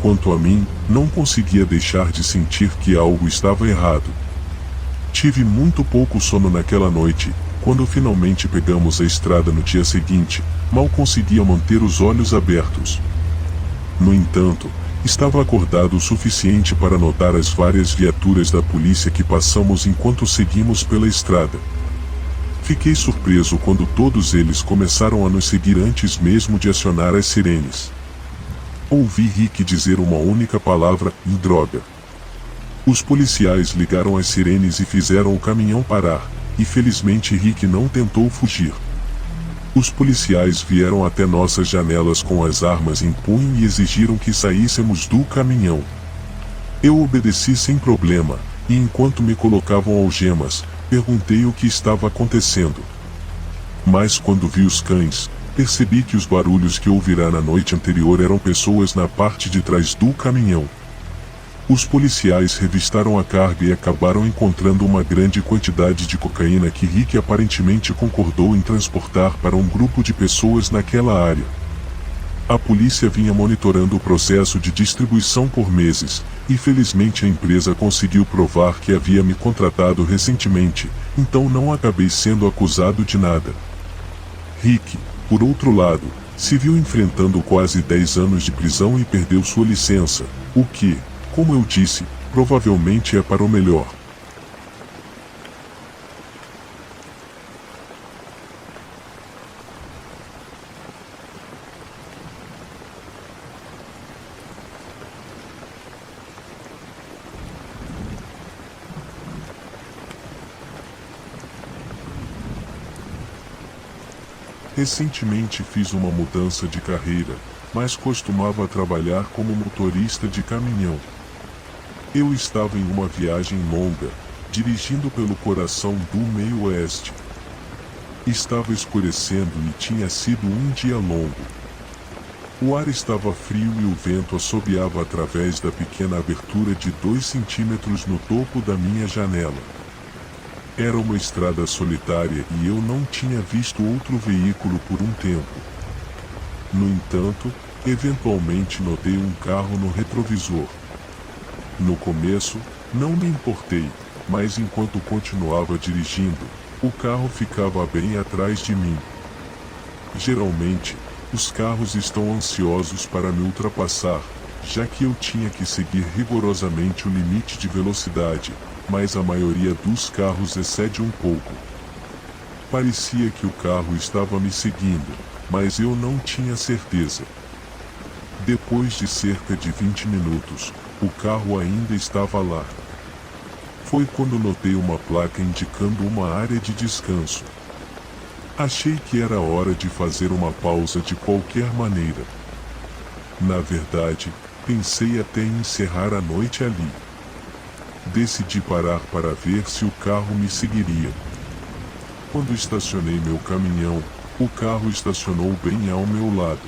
Quanto a mim, não conseguia deixar de sentir que algo estava errado. Tive muito pouco sono naquela noite. Quando finalmente pegamos a estrada no dia seguinte, mal conseguia manter os olhos abertos. No entanto, estava acordado o suficiente para notar as várias viaturas da polícia que passamos enquanto seguimos pela estrada. Fiquei surpreso quando todos eles começaram a nos seguir antes mesmo de acionar as sirenes. Ouvi Rick dizer uma única palavra: droga. Os policiais ligaram as sirenes e fizeram o caminhão parar, e felizmente Rick não tentou fugir. Os policiais vieram até nossas janelas com as armas em punho e exigiram que saíssemos do caminhão. Eu obedeci sem problema, e enquanto me colocavam algemas, perguntei o que estava acontecendo. Mas quando vi os cães, percebi que os barulhos que ouvirá na noite anterior eram pessoas na parte de trás do caminhão. Os policiais revistaram a carga e acabaram encontrando uma grande quantidade de cocaína que Rick aparentemente concordou em transportar para um grupo de pessoas naquela área. A polícia vinha monitorando o processo de distribuição por meses, e felizmente a empresa conseguiu provar que havia me contratado recentemente, então não acabei sendo acusado de nada. Rick, por outro lado, se viu enfrentando quase 10 anos de prisão e perdeu sua licença, o que, como eu disse, provavelmente é para o melhor. Recentemente fiz uma mudança de carreira, mas costumava trabalhar como motorista de caminhão. Eu estava em uma viagem longa, dirigindo pelo coração do meio-oeste. Estava escurecendo e tinha sido um dia longo. O ar estava frio e o vento assobiava através da pequena abertura de 2 centímetros no topo da minha janela. Era uma estrada solitária e eu não tinha visto outro veículo por um tempo. No entanto, eventualmente notei um carro no retrovisor. No começo, não me importei, mas enquanto continuava dirigindo, o carro ficava bem atrás de mim. Geralmente, os carros estão ansiosos para me ultrapassar, já que eu tinha que seguir rigorosamente o limite de velocidade, mas a maioria dos carros excede um pouco. Parecia que o carro estava me seguindo, mas eu não tinha certeza. Depois de cerca de 20 minutos, o carro ainda estava lá. Foi quando notei uma placa indicando uma área de descanso. Achei que era hora de fazer uma pausa de qualquer maneira. Na verdade, pensei até em encerrar a noite ali. Decidi parar para ver se o carro me seguiria. Quando estacionei meu caminhão, o carro estacionou bem ao meu lado.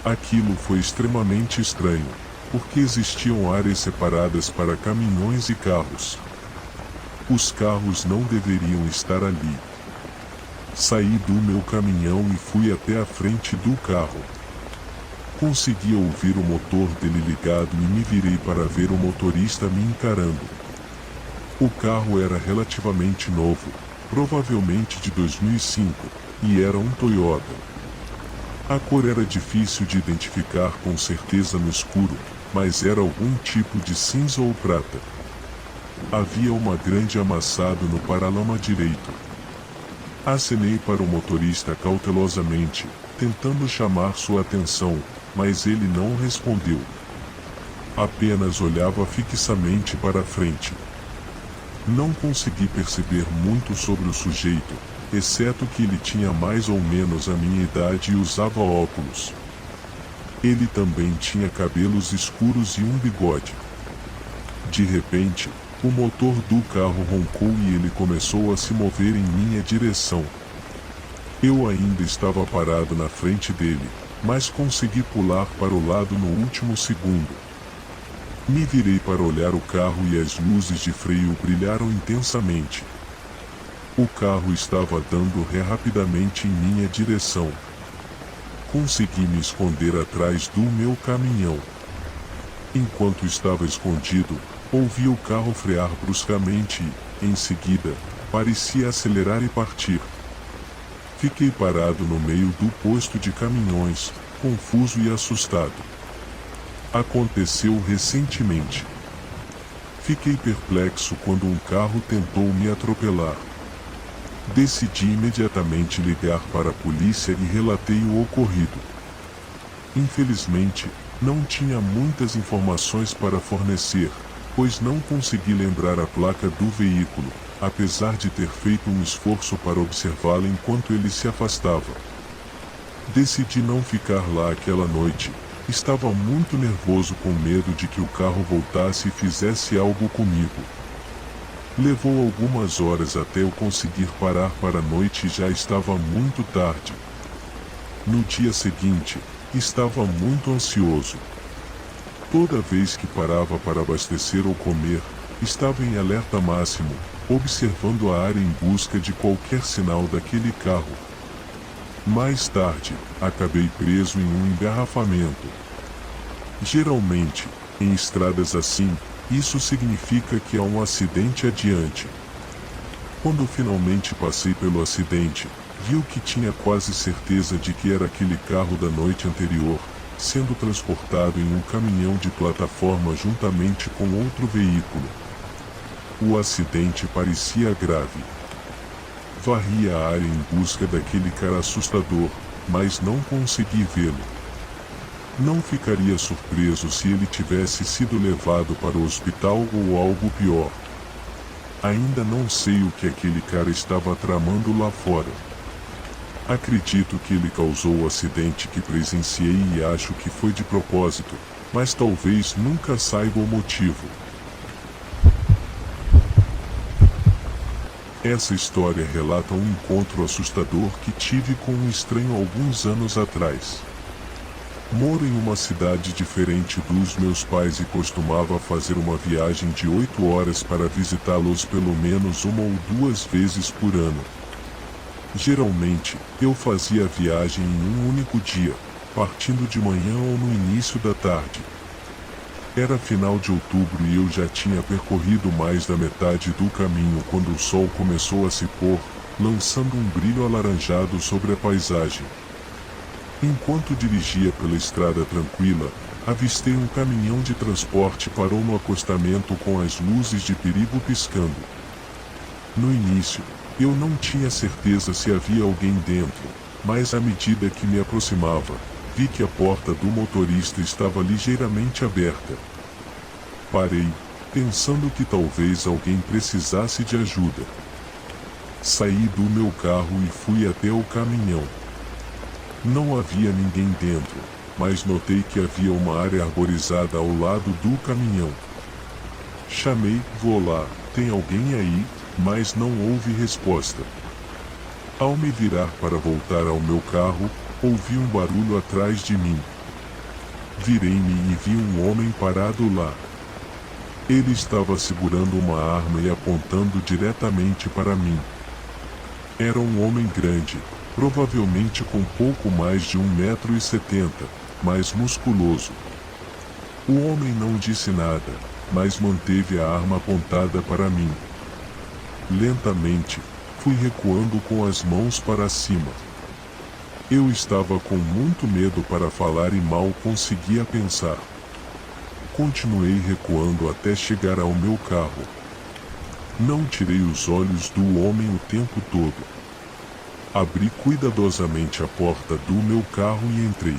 Aquilo foi extremamente estranho, porque existiam áreas separadas para caminhões e carros. Os carros não deveriam estar ali. Saí do meu caminhão e fui até a frente do carro. Consegui ouvir o motor dele ligado e me virei para ver o motorista me encarando. O carro era relativamente novo, provavelmente de 2005, e era um Toyota. A cor era difícil de identificar com certeza no escuro, mas era algum tipo de cinza ou prata. Havia uma grande amassado no paralama direito. Acenei para o motorista cautelosamente, tentando chamar sua atenção, mas ele não respondeu. Apenas olhava fixamente para a frente. Não consegui perceber muito sobre o sujeito, exceto que ele tinha mais ou menos a minha idade e usava óculos. Ele também tinha cabelos escuros e um bigode. De repente, o motor do carro roncou e ele começou a se mover em minha direção. Eu ainda estava parado na frente dele, mas consegui pular para o lado no último segundo. Me virei para olhar o carro e as luzes de freio brilharam intensamente. O carro estava dando ré rapidamente em minha direção. Consegui me esconder atrás do meu caminhão. Enquanto estava escondido, ouvi o carro frear bruscamente e, em seguida, parecia acelerar e partir. Fiquei parado no meio do posto de caminhões, confuso e assustado. Aconteceu recentemente. Fiquei perplexo quando um carro tentou me atropelar. Decidi imediatamente ligar para a polícia e relatei o ocorrido. Infelizmente, não tinha muitas informações para fornecer, pois não consegui lembrar a placa do veículo, apesar de ter feito um esforço para observá-la enquanto ele se afastava. Decidi não ficar lá aquela noite. Estava muito nervoso com medo de que o carro voltasse e fizesse algo comigo. Levou algumas horas até eu conseguir parar para a noite e já estava muito tarde. No dia seguinte, estava muito ansioso. Toda vez que parava para abastecer ou comer, estava em alerta máximo, observando a área em busca de qualquer sinal daquele carro. Mais tarde, acabei preso em um engarrafamento. Geralmente, em estradas assim, isso significa que há um acidente adiante. Quando finalmente passei pelo acidente, vi o que tinha quase certeza de que era aquele carro da noite anterior, sendo transportado em um caminhão de plataforma juntamente com outro veículo. O acidente parecia grave. Varri a área em busca daquele cara assustador, mas não consegui vê-lo. Não ficaria surpreso se ele tivesse sido levado para o hospital ou algo pior. Ainda não sei o que aquele cara estava tramando lá fora. Acredito que ele causou o acidente que presenciei e acho que foi de propósito, mas talvez nunca saiba o motivo. Essa história relata um encontro assustador que tive com um estranho alguns anos atrás. Moro em uma cidade diferente dos meus pais e costumava fazer uma viagem de 8 horas para visitá-los pelo menos uma ou 2 vezes por ano. Geralmente, eu fazia a viagem em um único dia, partindo de manhã ou no início da tarde. Era final de outubro e eu já tinha percorrido mais da metade do caminho quando o sol começou a se pôr, lançando um brilho alaranjado sobre a paisagem. Enquanto dirigia pela estrada tranquila, avistei um caminhão de transporte parou no acostamento com as luzes de perigo piscando. No início, eu não tinha certeza se havia alguém dentro, mas à medida que me aproximava, vi que a porta do motorista estava ligeiramente aberta. Parei, pensando que talvez alguém precisasse de ajuda. Saí do meu carro e fui até o caminhão. Não havia ninguém dentro, mas notei que havia uma área arborizada ao lado do caminhão. Chamei, vou lá, tem alguém aí? Mas não houve resposta. Ao me virar para voltar ao meu carro, ouvi um barulho atrás de mim. Virei-me e vi um homem parado lá. Ele estava segurando uma arma e apontando diretamente para mim. Era um homem grande, provavelmente com pouco mais de 1,70 m, mas musculoso. O homem não disse nada, mas manteve a arma apontada para mim. Lentamente, fui recuando com as mãos para cima. Eu estava com muito medo para falar e mal conseguia pensar. Continuei recuando até chegar ao meu carro. Não tirei os olhos do homem o tempo todo. Abri cuidadosamente a porta do meu carro e entrei.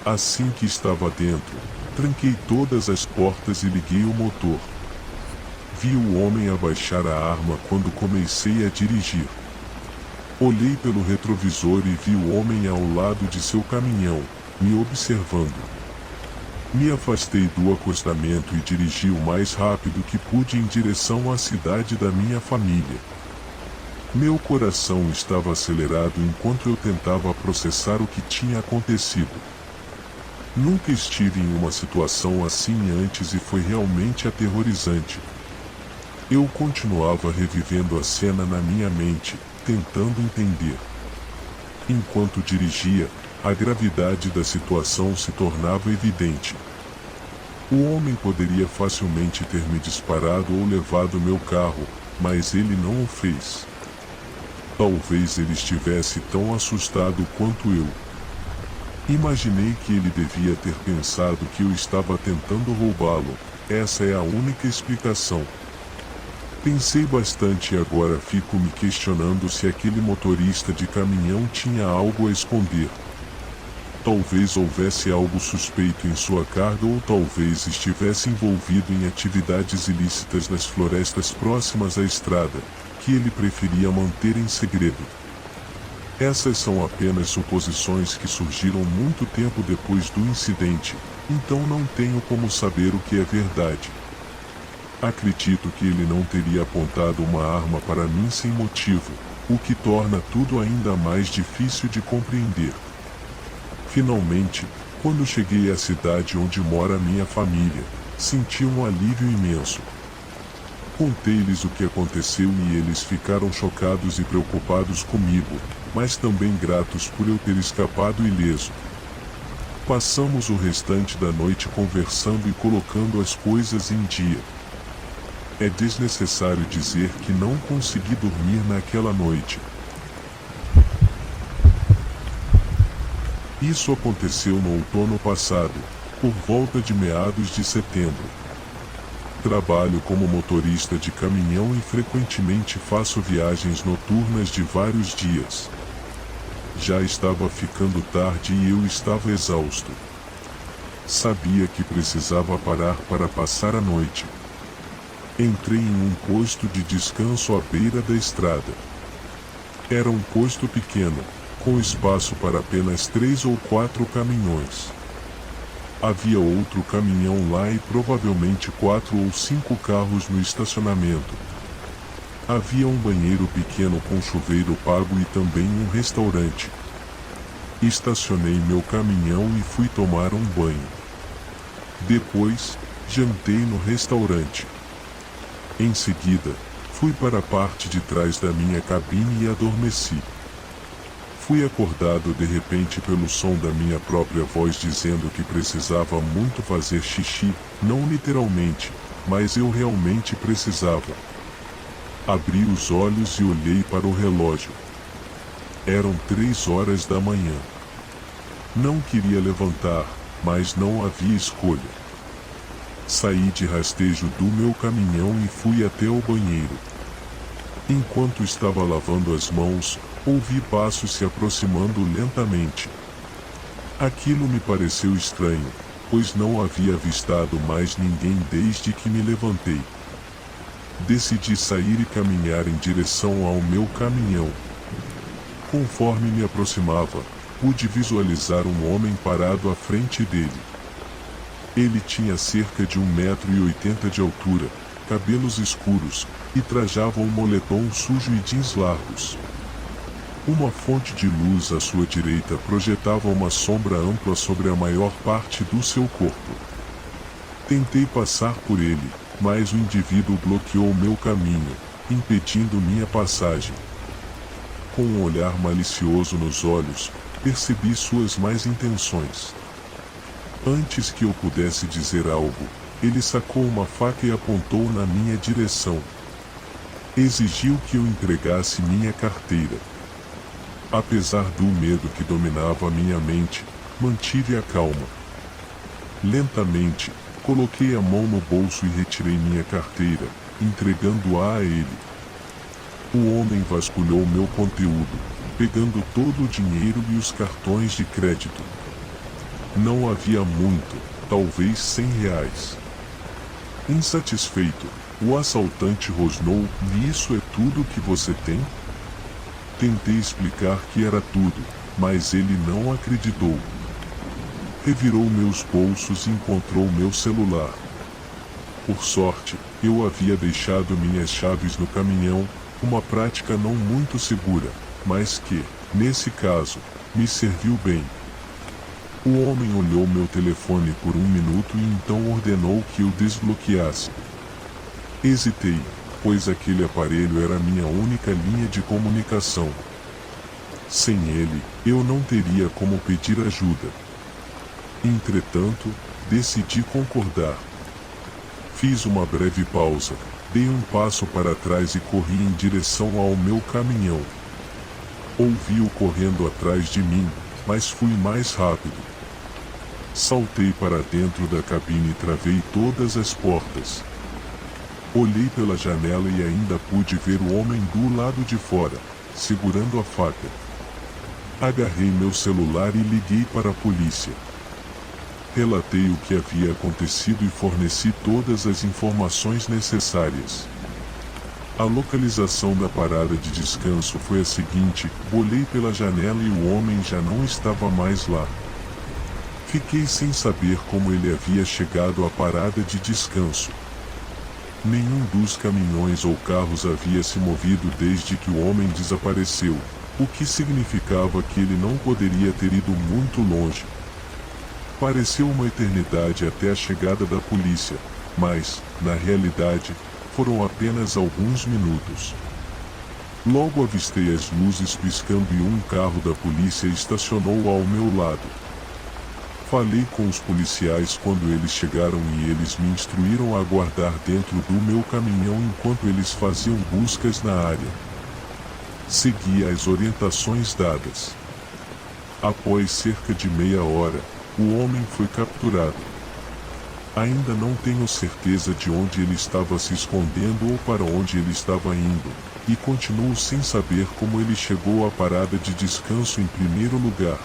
Assim que estava dentro, tranquei todas as portas e liguei o motor. Vi o homem abaixar a arma quando comecei a dirigir. Olhei pelo retrovisor e vi o homem ao lado de seu caminhão, me observando. Me afastei do acostamento e dirigi o mais rápido que pude em direção à cidade da minha família. Meu coração estava acelerado enquanto eu tentava processar o que tinha acontecido. Nunca estive em uma situação assim antes e foi realmente aterrorizante. Eu continuava revivendo a cena na minha mente, tentando entender. Enquanto dirigia, a gravidade da situação se tornava evidente. O homem poderia facilmente ter me disparado ou levado meu carro, mas ele não o fez. Talvez ele estivesse tão assustado quanto eu. Imaginei que ele devia ter pensado que eu estava tentando roubá-lo. Essa é a única explicação. Pensei bastante e agora fico me questionando se aquele motorista de caminhão tinha algo a esconder. Talvez houvesse algo suspeito em sua carga ou talvez estivesse envolvido em atividades ilícitas nas florestas próximas à estrada, que ele preferia manter em segredo. Essas são apenas suposições que surgiram muito tempo depois do incidente, então não tenho como saber o que é verdade. Acredito que ele não teria apontado uma arma para mim sem motivo, o que torna tudo ainda mais difícil de compreender. Finalmente, quando cheguei à cidade onde mora minha família, senti um alívio imenso. Contei-lhes o que aconteceu e eles ficaram chocados e preocupados comigo, mas também gratos por eu ter escapado ileso. Passamos o restante da noite conversando e colocando as coisas em dia. É desnecessário dizer que não consegui dormir naquela noite. Isso aconteceu no outono passado, por volta de meados de setembro. Trabalho como motorista de caminhão e frequentemente faço viagens noturnas de vários dias. Já estava ficando tarde e eu estava exausto. Sabia que precisava parar para passar a noite. Entrei em um posto de descanso à beira da estrada. Era um posto pequeno, com espaço para apenas 3 ou 4 caminhões. Havia outro caminhão lá e provavelmente 4 ou 5 carros no estacionamento. Havia um banheiro pequeno com chuveiro pago e também um restaurante. Estacionei meu caminhão e fui tomar um banho. Depois, jantei no restaurante. Em seguida, fui para a parte de trás da minha cabine e adormeci. Fui acordado de repente pelo som da minha própria voz dizendo que precisava muito fazer xixi, não literalmente, mas eu realmente precisava. Abri os olhos e olhei para o relógio. Eram 3 horas da manhã. Não queria levantar, mas não havia escolha. Saí de rastejo do meu caminhão e fui até o banheiro. Enquanto estava lavando as mãos, ouvi passos se aproximando lentamente. Aquilo me pareceu estranho, pois não havia avistado mais ninguém desde que me levantei. Decidi sair e caminhar em direção ao meu caminhão. Conforme me aproximava, pude visualizar um homem parado à frente dele. Ele tinha cerca de 1,80 m de altura, cabelos escuros, e trajava um moletom sujo e jeans largos. Uma fonte de luz à sua direita projetava uma sombra ampla sobre a maior parte do seu corpo. Tentei passar por ele, mas o indivíduo bloqueou meu caminho, impedindo minha passagem. Com um olhar malicioso nos olhos, percebi suas más intenções. Antes que eu pudesse dizer algo, ele sacou uma faca e apontou na minha direção. Exigiu que eu entregasse minha carteira. Apesar do medo que dominava minha mente, mantive a calma. Lentamente, coloquei a mão no bolso e retirei minha carteira, entregando-a a ele. O homem vasculhou meu conteúdo, pegando todo o dinheiro e os cartões de crédito. Não havia muito, talvez R$ 100. Insatisfeito, o assaltante rosnou: "E isso é tudo que você tem?" Tentei explicar que era tudo, mas ele não acreditou. Revirou meus bolsos e encontrou meu celular. Por sorte, eu havia deixado minhas chaves no caminhão, uma prática não muito segura, mas que, nesse caso, me serviu bem. O homem olhou meu telefone por 1 minuto e então ordenou que eu desbloqueasse. Hesitei, pois aquele aparelho era minha única linha de comunicação. Sem ele, eu não teria como pedir ajuda. Entretanto, decidi concordar. Fiz uma breve pausa, dei um passo para trás e corri em direção ao meu caminhão. Ouvi-o correndo atrás de mim, mas fui mais rápido. Saltei para dentro da cabine e travei todas as portas. Olhei pela janela e ainda pude ver o homem do lado de fora, segurando a faca. Agarrei meu celular e liguei para a polícia. Relatei o que havia acontecido e forneci todas as informações necessárias. A localização da parada de descanso foi a seguinte: olhei pela janela e o homem já não estava mais lá. Fiquei sem saber como ele havia chegado à parada de descanso. Nenhum dos caminhões ou carros havia se movido desde que o homem desapareceu, o que significava que ele não poderia ter ido muito longe. Pareceu uma eternidade até a chegada da polícia, mas, na realidade, foram apenas alguns minutos. Logo avistei as luzes piscando e um carro da polícia estacionou ao meu lado. Falei com os policiais quando eles chegaram e eles me instruíram a aguardar dentro do meu caminhão enquanto eles faziam buscas na área. Segui as orientações dadas. Após cerca de meia hora, o homem foi capturado. Ainda não tenho certeza de onde ele estava se escondendo ou para onde ele estava indo, e continuo sem saber como ele chegou à parada de descanso em primeiro lugar.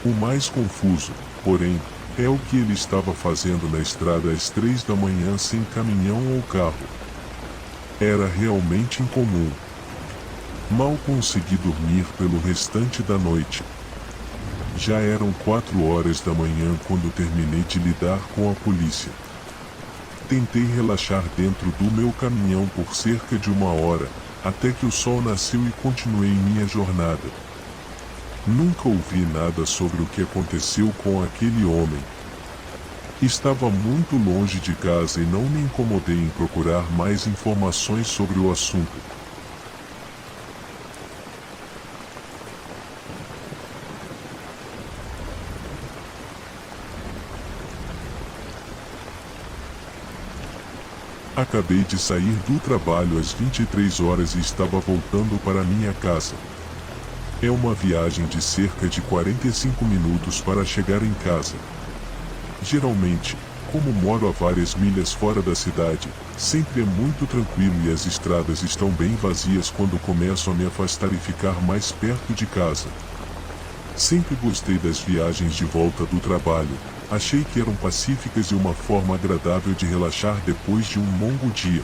O mais confuso, porém, é o que ele estava fazendo na estrada às 3 da manhã sem caminhão ou carro. Era realmente incomum. Mal consegui dormir pelo restante da noite. Já eram 4 horas da manhã quando terminei de lidar com a polícia. Tentei relaxar dentro do meu caminhão por cerca de 1 hora, até que o sol nasceu e continuei minha jornada. Nunca ouvi nada sobre o que aconteceu com aquele homem. Estava muito longe de casa e não me incomodei em procurar mais informações sobre o assunto. Acabei de sair do trabalho às 23 horas e estava voltando para minha casa. É uma viagem de cerca de 45 minutos para chegar em casa. Geralmente, como moro a várias milhas fora da cidade, sempre é muito tranquilo e as estradas estão bem vazias quando começo a me afastar e ficar mais perto de casa. Sempre gostei das viagens de volta do trabalho, achei que eram pacíficas e uma forma agradável de relaxar depois de um longo dia.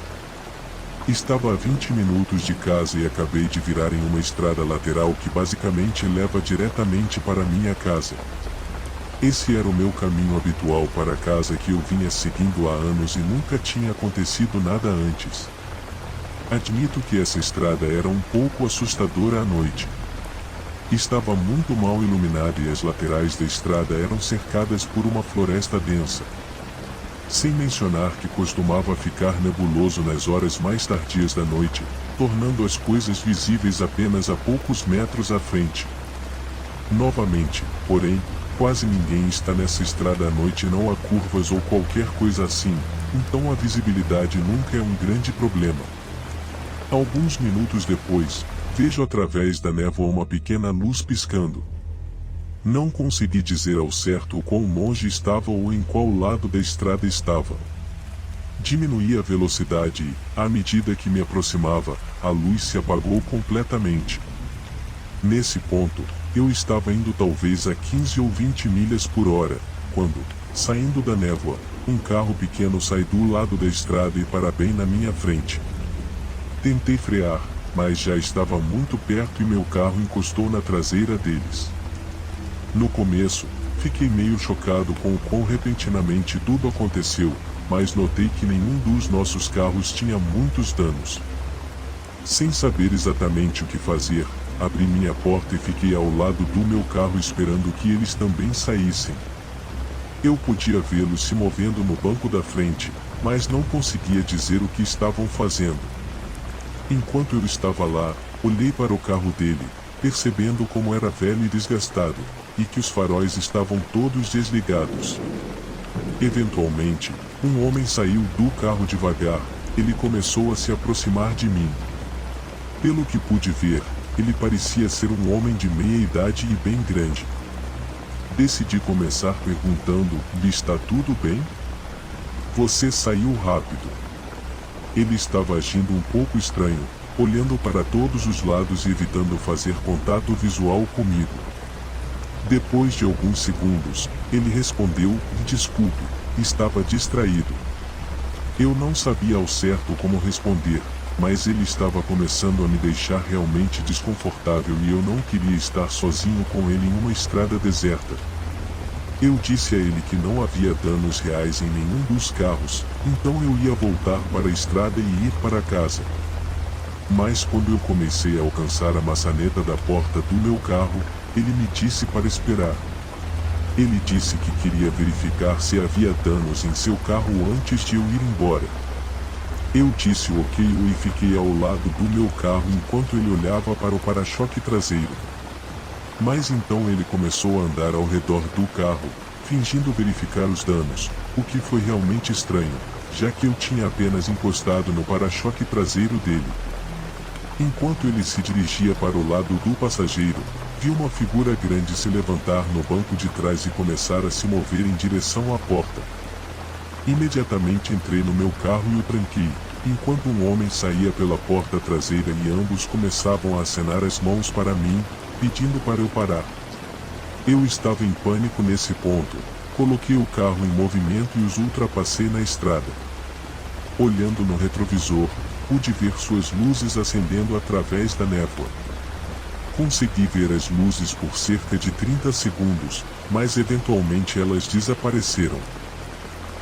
Estava a 20 minutos de casa e acabei de virar em uma estrada lateral que basicamente leva diretamente para minha casa. Esse era o meu caminho habitual para casa que eu vinha seguindo há anos e nunca tinha acontecido nada antes. Admito que essa estrada era um pouco assustadora à noite. Estava muito mal iluminada e as laterais da estrada eram cercadas por uma floresta densa. Sem mencionar que costumava ficar nebuloso nas horas mais tardias da noite, tornando as coisas visíveis apenas a poucos metros à frente. Novamente, porém, quase ninguém está nessa estrada à noite e não há curvas ou qualquer coisa assim, então a visibilidade nunca é um grande problema. Alguns minutos depois, vejo através da névoa uma pequena luz piscando. Não consegui dizer ao certo o quão longe estava ou em qual lado da estrada estava. Diminuí a velocidade e, à medida que me aproximava, a luz se apagou completamente. Nesse ponto, eu estava indo talvez a 15 ou 20 milhas por hora, quando, saindo da névoa, um carro pequeno sai do lado da estrada e para bem na minha frente. Tentei frear, mas já estava muito perto e meu carro encostou na traseira deles. No começo, fiquei meio chocado com o quão repentinamente tudo aconteceu, mas notei que nenhum dos nossos carros tinha muitos danos. Sem saber exatamente o que fazer, abri minha porta e fiquei ao lado do meu carro esperando que eles também saíssem. Eu podia vê-los se movendo no banco da frente, mas não conseguia dizer o que estavam fazendo. Enquanto eu estava lá, olhei para o carro dele, percebendo como era velho e desgastado, e que os faróis estavam todos desligados. Eventualmente, um homem saiu do carro devagar, ele começou a se aproximar de mim. Pelo que pude ver, ele parecia ser um homem de meia idade e bem grande. Decidi começar perguntando: "Lhe está tudo bem? Você saiu rápido." Ele estava agindo um pouco estranho, olhando para todos os lados e evitando fazer contato visual comigo. Depois de alguns segundos, ele respondeu: "Me desculpe, estava distraído." Eu não sabia ao certo como responder, mas ele estava começando a me deixar realmente desconfortável e eu não queria estar sozinho com ele em uma estrada deserta. Eu disse a ele que não havia danos reais em nenhum dos carros, então eu ia voltar para a estrada e ir para casa. Mas quando eu comecei a alcançar a maçaneta da porta do meu carro, ele me disse para esperar. Ele disse que queria verificar se havia danos em seu carro antes de eu ir embora. Eu disse ok e fiquei ao lado do meu carro enquanto ele olhava para o para-choque traseiro. Mas então ele começou a andar ao redor do carro, fingindo verificar os danos, o que foi realmente estranho, já que eu tinha apenas encostado no para-choque traseiro dele. Enquanto ele se dirigia para o lado do passageiro, vi uma figura grande se levantar no banco de trás e começar a se mover em direção à porta. Imediatamente entrei no meu carro e o tranquei, enquanto um homem saía pela porta traseira e ambos começavam a acenar as mãos para mim, pedindo para eu parar. Eu estava em pânico nesse ponto, coloquei o carro em movimento e os ultrapassei na estrada. Olhando no retrovisor, pude ver suas luzes acendendo através da névoa. Consegui ver as luzes por cerca de 30 segundos, mas eventualmente elas desapareceram.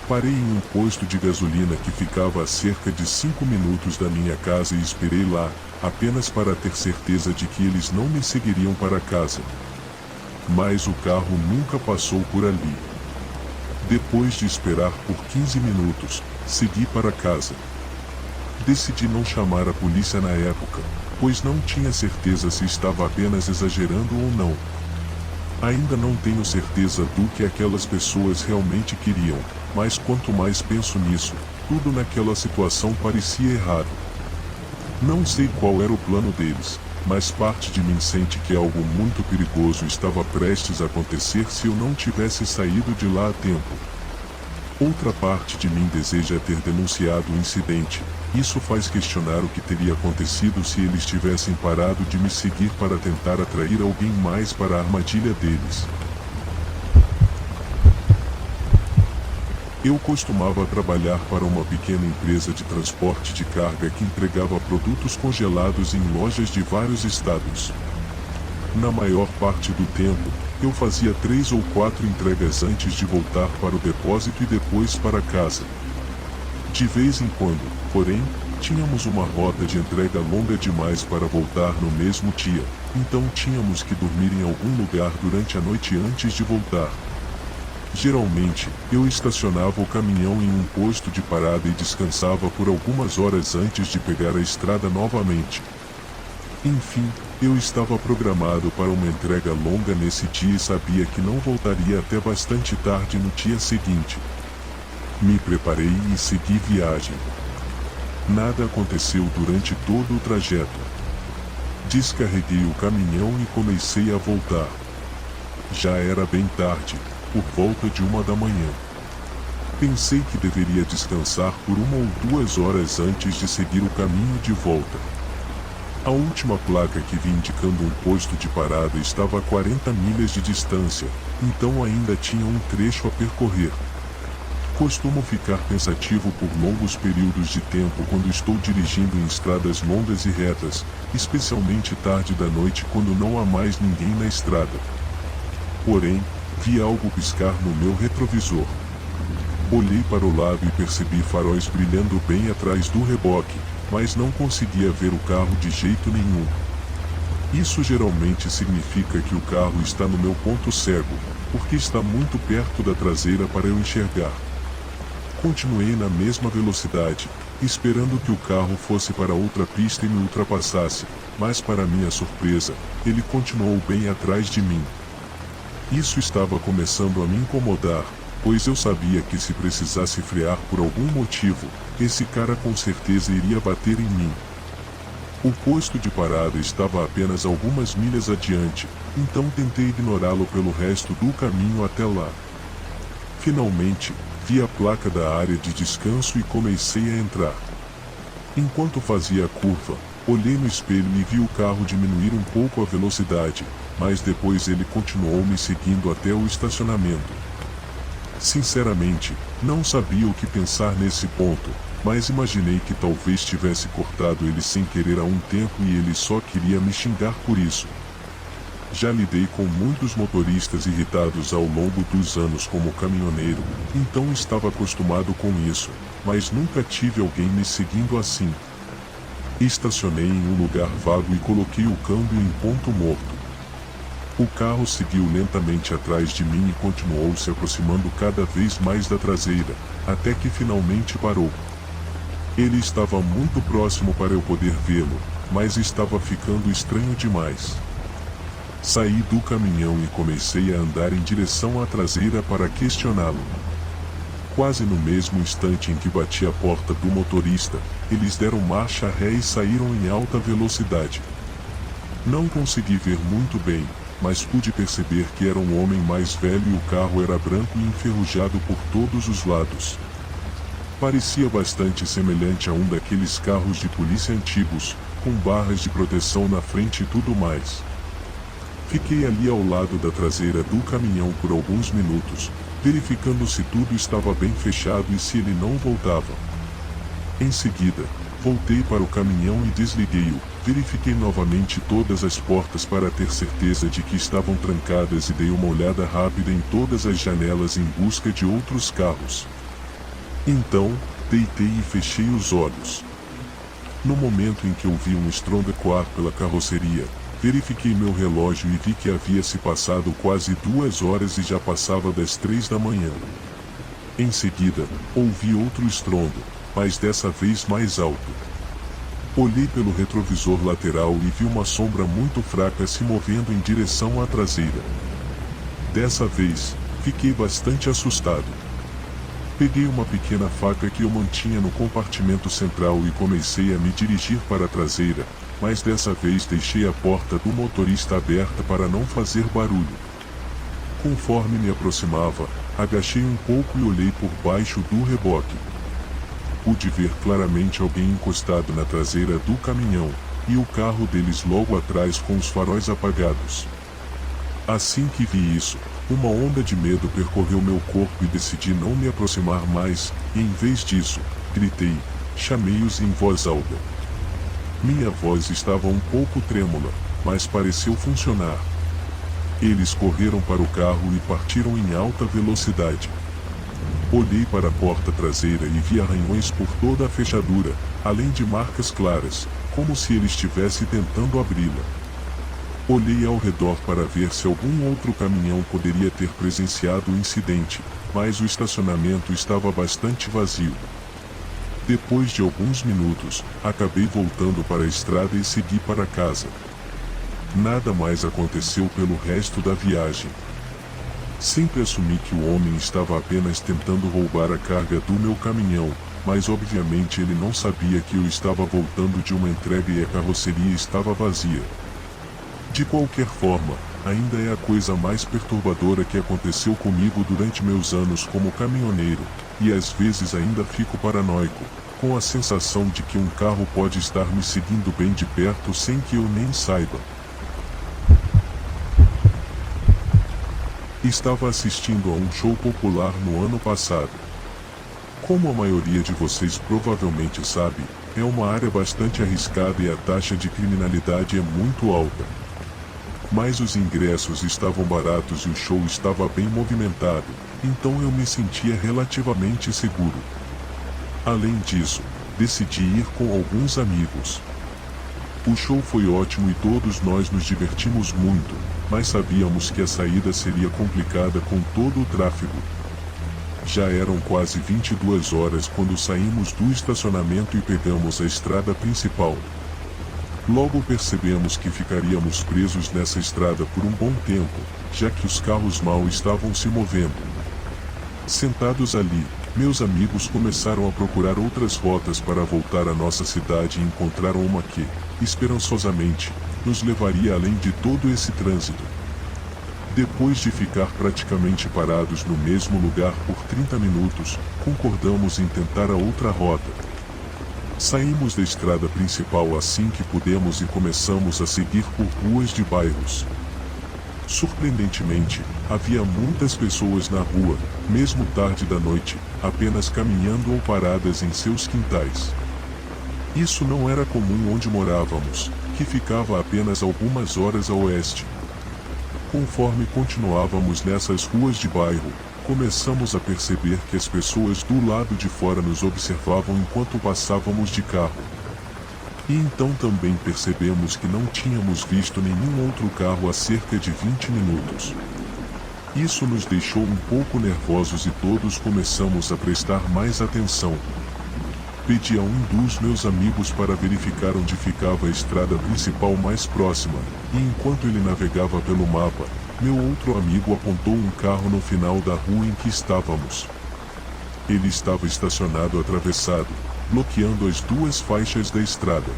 Parei em um posto de gasolina que ficava a cerca de 5 minutos da minha casa e esperei lá, apenas para ter certeza de que eles não me seguiriam para casa. Mas o carro nunca passou por ali. Depois de esperar por 15 minutos, segui para casa. Decidi não chamar a polícia na época, pois não tinha certeza se estava apenas exagerando ou não. Ainda não tenho certeza do que aquelas pessoas realmente queriam, mas quanto mais penso nisso, tudo naquela situação parecia errado. Não sei qual era o plano deles, mas parte de mim sente que algo muito perigoso estava prestes a acontecer se eu não tivesse saído de lá a tempo. Outra parte de mim deseja ter denunciado o incidente. Isso faz questionar o que teria acontecido se eles tivessem parado de me seguir para tentar atrair alguém mais para a armadilha deles. Eu costumava trabalhar para uma pequena empresa de transporte de carga que entregava produtos congelados em lojas de vários estados. Na maior parte do tempo, eu fazia 3 ou 4 entregas antes de voltar para o depósito e depois para casa. De vez em quando, porém, tínhamos uma rota de entrega longa demais para voltar no mesmo dia, então tínhamos que dormir em algum lugar durante a noite antes de voltar. Geralmente, eu estacionava o caminhão em um posto de parada e descansava por algumas horas antes de pegar a estrada novamente. Enfim, eu estava programado para uma entrega longa nesse dia e sabia que não voltaria até bastante tarde no dia seguinte. Me preparei e segui viagem. Nada aconteceu durante todo o trajeto. Descarreguei o caminhão e comecei a voltar. Já era bem tarde, por volta de 1 da manhã. Pensei que deveria descansar por 1 ou 2 horas antes de seguir o caminho de volta. A última placa que vi indicando um posto de parada estava a 40 milhas de distância, então ainda tinha um trecho a percorrer. Costumo ficar pensativo por longos períodos de tempo quando estou dirigindo em estradas longas e retas, especialmente tarde da noite quando não há mais ninguém na estrada. Porém, vi algo piscar no meu retrovisor. Olhei para o lado e percebi faróis brilhando bem atrás do reboque, mas não conseguia ver o carro de jeito nenhum. Isso geralmente significa que o carro está no meu ponto cego, porque está muito perto da traseira para eu enxergar. Continuei na mesma velocidade, esperando que o carro fosse para outra pista e me ultrapassasse, mas para minha surpresa, ele continuou bem atrás de mim. Isso estava começando a me incomodar, pois eu sabia que se precisasse frear por algum motivo, esse cara com certeza iria bater em mim. O posto de parada estava apenas algumas milhas adiante, então tentei ignorá-lo pelo resto do caminho até lá. Finalmente, vi a placa da área de descanso e comecei a entrar. Enquanto fazia a curva, olhei no espelho e vi o carro diminuir um pouco a velocidade, mas depois ele continuou me seguindo até o estacionamento. Sinceramente, não sabia o que pensar nesse ponto, mas imaginei que talvez tivesse cortado ele sem querer há um tempo e ele só queria me xingar por isso. Já lidei com muitos motoristas irritados ao longo dos anos como caminhoneiro, então estava acostumado com isso, mas nunca tive alguém me seguindo assim. Estacionei em um lugar vago e coloquei o câmbio em ponto morto. O carro seguiu lentamente atrás de mim e continuou se aproximando cada vez mais da traseira, até que finalmente parou. Ele estava muito próximo para eu poder vê-lo, mas estava ficando estranho demais. Saí do caminhão e comecei a andar em direção à traseira para questioná-lo. Quase no mesmo instante em que bati a porta do motorista, eles deram marcha ré e saíram em alta velocidade. Não consegui ver muito bem, mas pude perceber que era um homem mais velho e o carro era branco e enferrujado por todos os lados. Parecia bastante semelhante a um daqueles carros de polícia antigos, com barras de proteção na frente e tudo mais. Fiquei ali ao lado da traseira do caminhão por alguns minutos, verificando se tudo estava bem fechado e se ele não voltava. Em seguida, voltei para o caminhão e desliguei-o, verifiquei novamente todas as portas para ter certeza de que estavam trancadas e dei uma olhada rápida em todas as janelas em busca de outros carros. Então, deitei e fechei os olhos. No momento em que ouvi um estrondo ecoar pela carroceria, verifiquei meu relógio e vi que havia se passado quase 2 horas e já passava das 3 da manhã. Em seguida, ouvi outro estrondo, mas dessa vez mais alto. Olhei pelo retrovisor lateral e vi uma sombra muito fraca se movendo em direção à traseira. Dessa vez, fiquei bastante assustado. Peguei uma pequena faca que eu mantinha no compartimento central e comecei a me dirigir para a traseira, mas dessa vez deixei a porta do motorista aberta para não fazer barulho. Conforme me aproximava, agachei um pouco e olhei por baixo do reboque. Pude ver claramente alguém encostado na traseira do caminhão, e o carro deles logo atrás com os faróis apagados. Assim que vi isso, uma onda de medo percorreu meu corpo e decidi não me aproximar mais, e em vez disso, gritei, chamei-os em voz alta. Minha voz estava um pouco trêmula, mas pareceu funcionar. Eles correram para o carro e partiram em alta velocidade. Olhei para a porta traseira e vi arranhões por toda a fechadura, além de marcas claras, como se ele estivesse tentando abri-la. Olhei ao redor para ver se algum outro caminhão poderia ter presenciado o incidente, mas o estacionamento estava bastante vazio. Depois de alguns minutos, acabei voltando para a estrada e segui para casa. Nada mais aconteceu pelo resto da viagem. Sempre assumi que o homem estava apenas tentando roubar a carga do meu caminhão, mas obviamente ele não sabia que eu estava voltando de uma entrega e a carroceria estava vazia. De qualquer forma, ainda é a coisa mais perturbadora que aconteceu comigo durante meus anos como caminhoneiro, e às vezes ainda fico paranoico, com a sensação de que um carro pode estar me seguindo bem de perto sem que eu nem saiba. Estava assistindo a um show popular no ano passado. Como a maioria de vocês provavelmente sabe, é uma área bastante arriscada e a taxa de criminalidade é muito alta. Mas os ingressos estavam baratos e o show estava bem movimentado, então eu me sentia relativamente seguro. Além disso, decidi ir com alguns amigos. O show foi ótimo e todos nós nos divertimos muito, mas sabíamos que a saída seria complicada com todo o tráfego. Já eram quase 22 horas quando saímos do estacionamento e pegamos a estrada principal. Logo percebemos que ficaríamos presos nessa estrada por um bom tempo, já que os carros mal estavam se movendo. Sentados ali, meus amigos começaram a procurar outras rotas para voltar à nossa cidade e encontraram uma que, esperançosamente, nos levaria além de todo esse trânsito. Depois de ficar praticamente parados no mesmo lugar por 30 minutos, concordamos em tentar a outra rota. Saímos da estrada principal assim que pudemos e começamos a seguir por ruas de bairros. Surpreendentemente, havia muitas pessoas na rua, mesmo tarde da noite, apenas caminhando ou paradas em seus quintais. Isso não era comum onde morávamos, que ficava apenas algumas horas a oeste. Conforme continuávamos nessas ruas de bairro, começamos a perceber que as pessoas do lado de fora nos observavam enquanto passávamos de carro. E então também percebemos que não tínhamos visto nenhum outro carro há cerca de 20 minutos. Isso nos deixou um pouco nervosos e todos começamos a prestar mais atenção. Pedi a um dos meus amigos para verificar onde ficava a estrada principal mais próxima, e enquanto ele navegava pelo mapa, meu outro amigo apontou um carro no final da rua em que estávamos. Ele estava estacionado atravessado, bloqueando as duas faixas da estrada.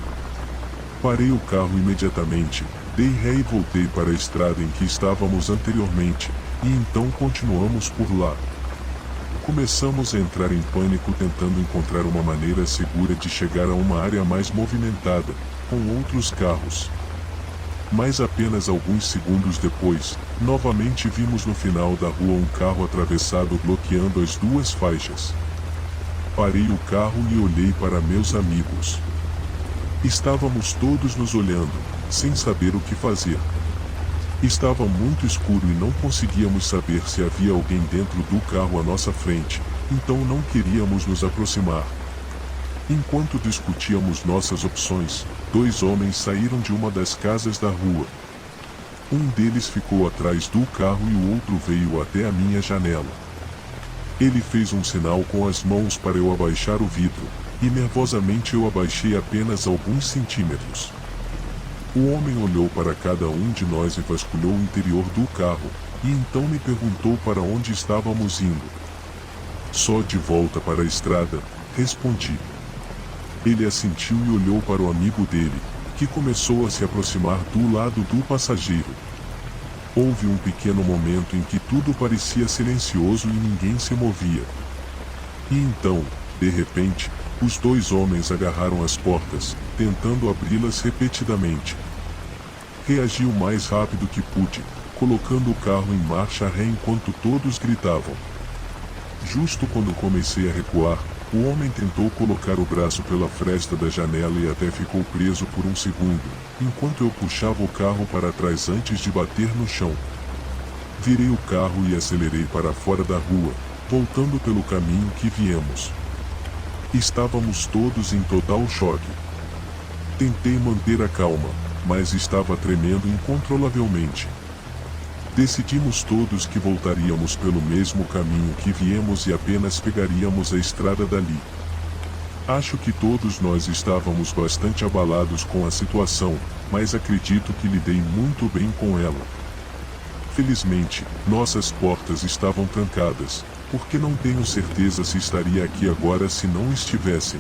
Parei o carro imediatamente, dei ré e voltei para a estrada em que estávamos anteriormente, e então continuamos por lá. Começamos a entrar em pânico tentando encontrar uma maneira segura de chegar a uma área mais movimentada, com outros carros. Mas apenas alguns segundos depois, novamente vimos no final da rua um carro atravessado bloqueando as duas faixas. Parei o carro e olhei para meus amigos. Estávamos todos nos olhando, sem saber o que fazer. Estava muito escuro e não conseguíamos saber se havia alguém dentro do carro à nossa frente, então não queríamos nos aproximar. Enquanto discutíamos nossas opções, 2 homens saíram de uma das casas da rua. Um deles ficou atrás do carro e o outro veio até a minha janela. Ele fez um sinal com as mãos para eu abaixar o vidro, e nervosamente eu abaixei apenas alguns centímetros. O homem olhou para cada um de nós e vasculhou o interior do carro, e então me perguntou para onde estávamos indo. Só de volta para a estrada, respondi. Ele assentiu e olhou para o amigo dele, que começou a se aproximar do lado do passageiro. Houve um pequeno momento em que tudo parecia silencioso e ninguém se movia. E então, de repente, os 2 homens agarraram as portas, tentando abri-las repetidamente. Reagi o mais rápido que pude, colocando o carro em marcha ré enquanto todos gritavam. Justo quando comecei a recuar, o homem tentou colocar o braço pela fresta da janela e até ficou preso por um segundo, enquanto eu puxava o carro para trás antes de bater no chão. Virei o carro e acelerei para fora da rua, voltando pelo caminho que viemos. Estávamos todos em total choque. Tentei manter a calma, mas estava tremendo incontrolavelmente. Decidimos todos que voltaríamos pelo mesmo caminho que viemos e apenas pegaríamos a estrada dali. Acho que todos nós estávamos bastante abalados com a situação, mas acredito que lidei muito bem com ela. Felizmente, nossas portas estavam trancadas, porque não tenho certeza se estaria aqui agora se não estivessem.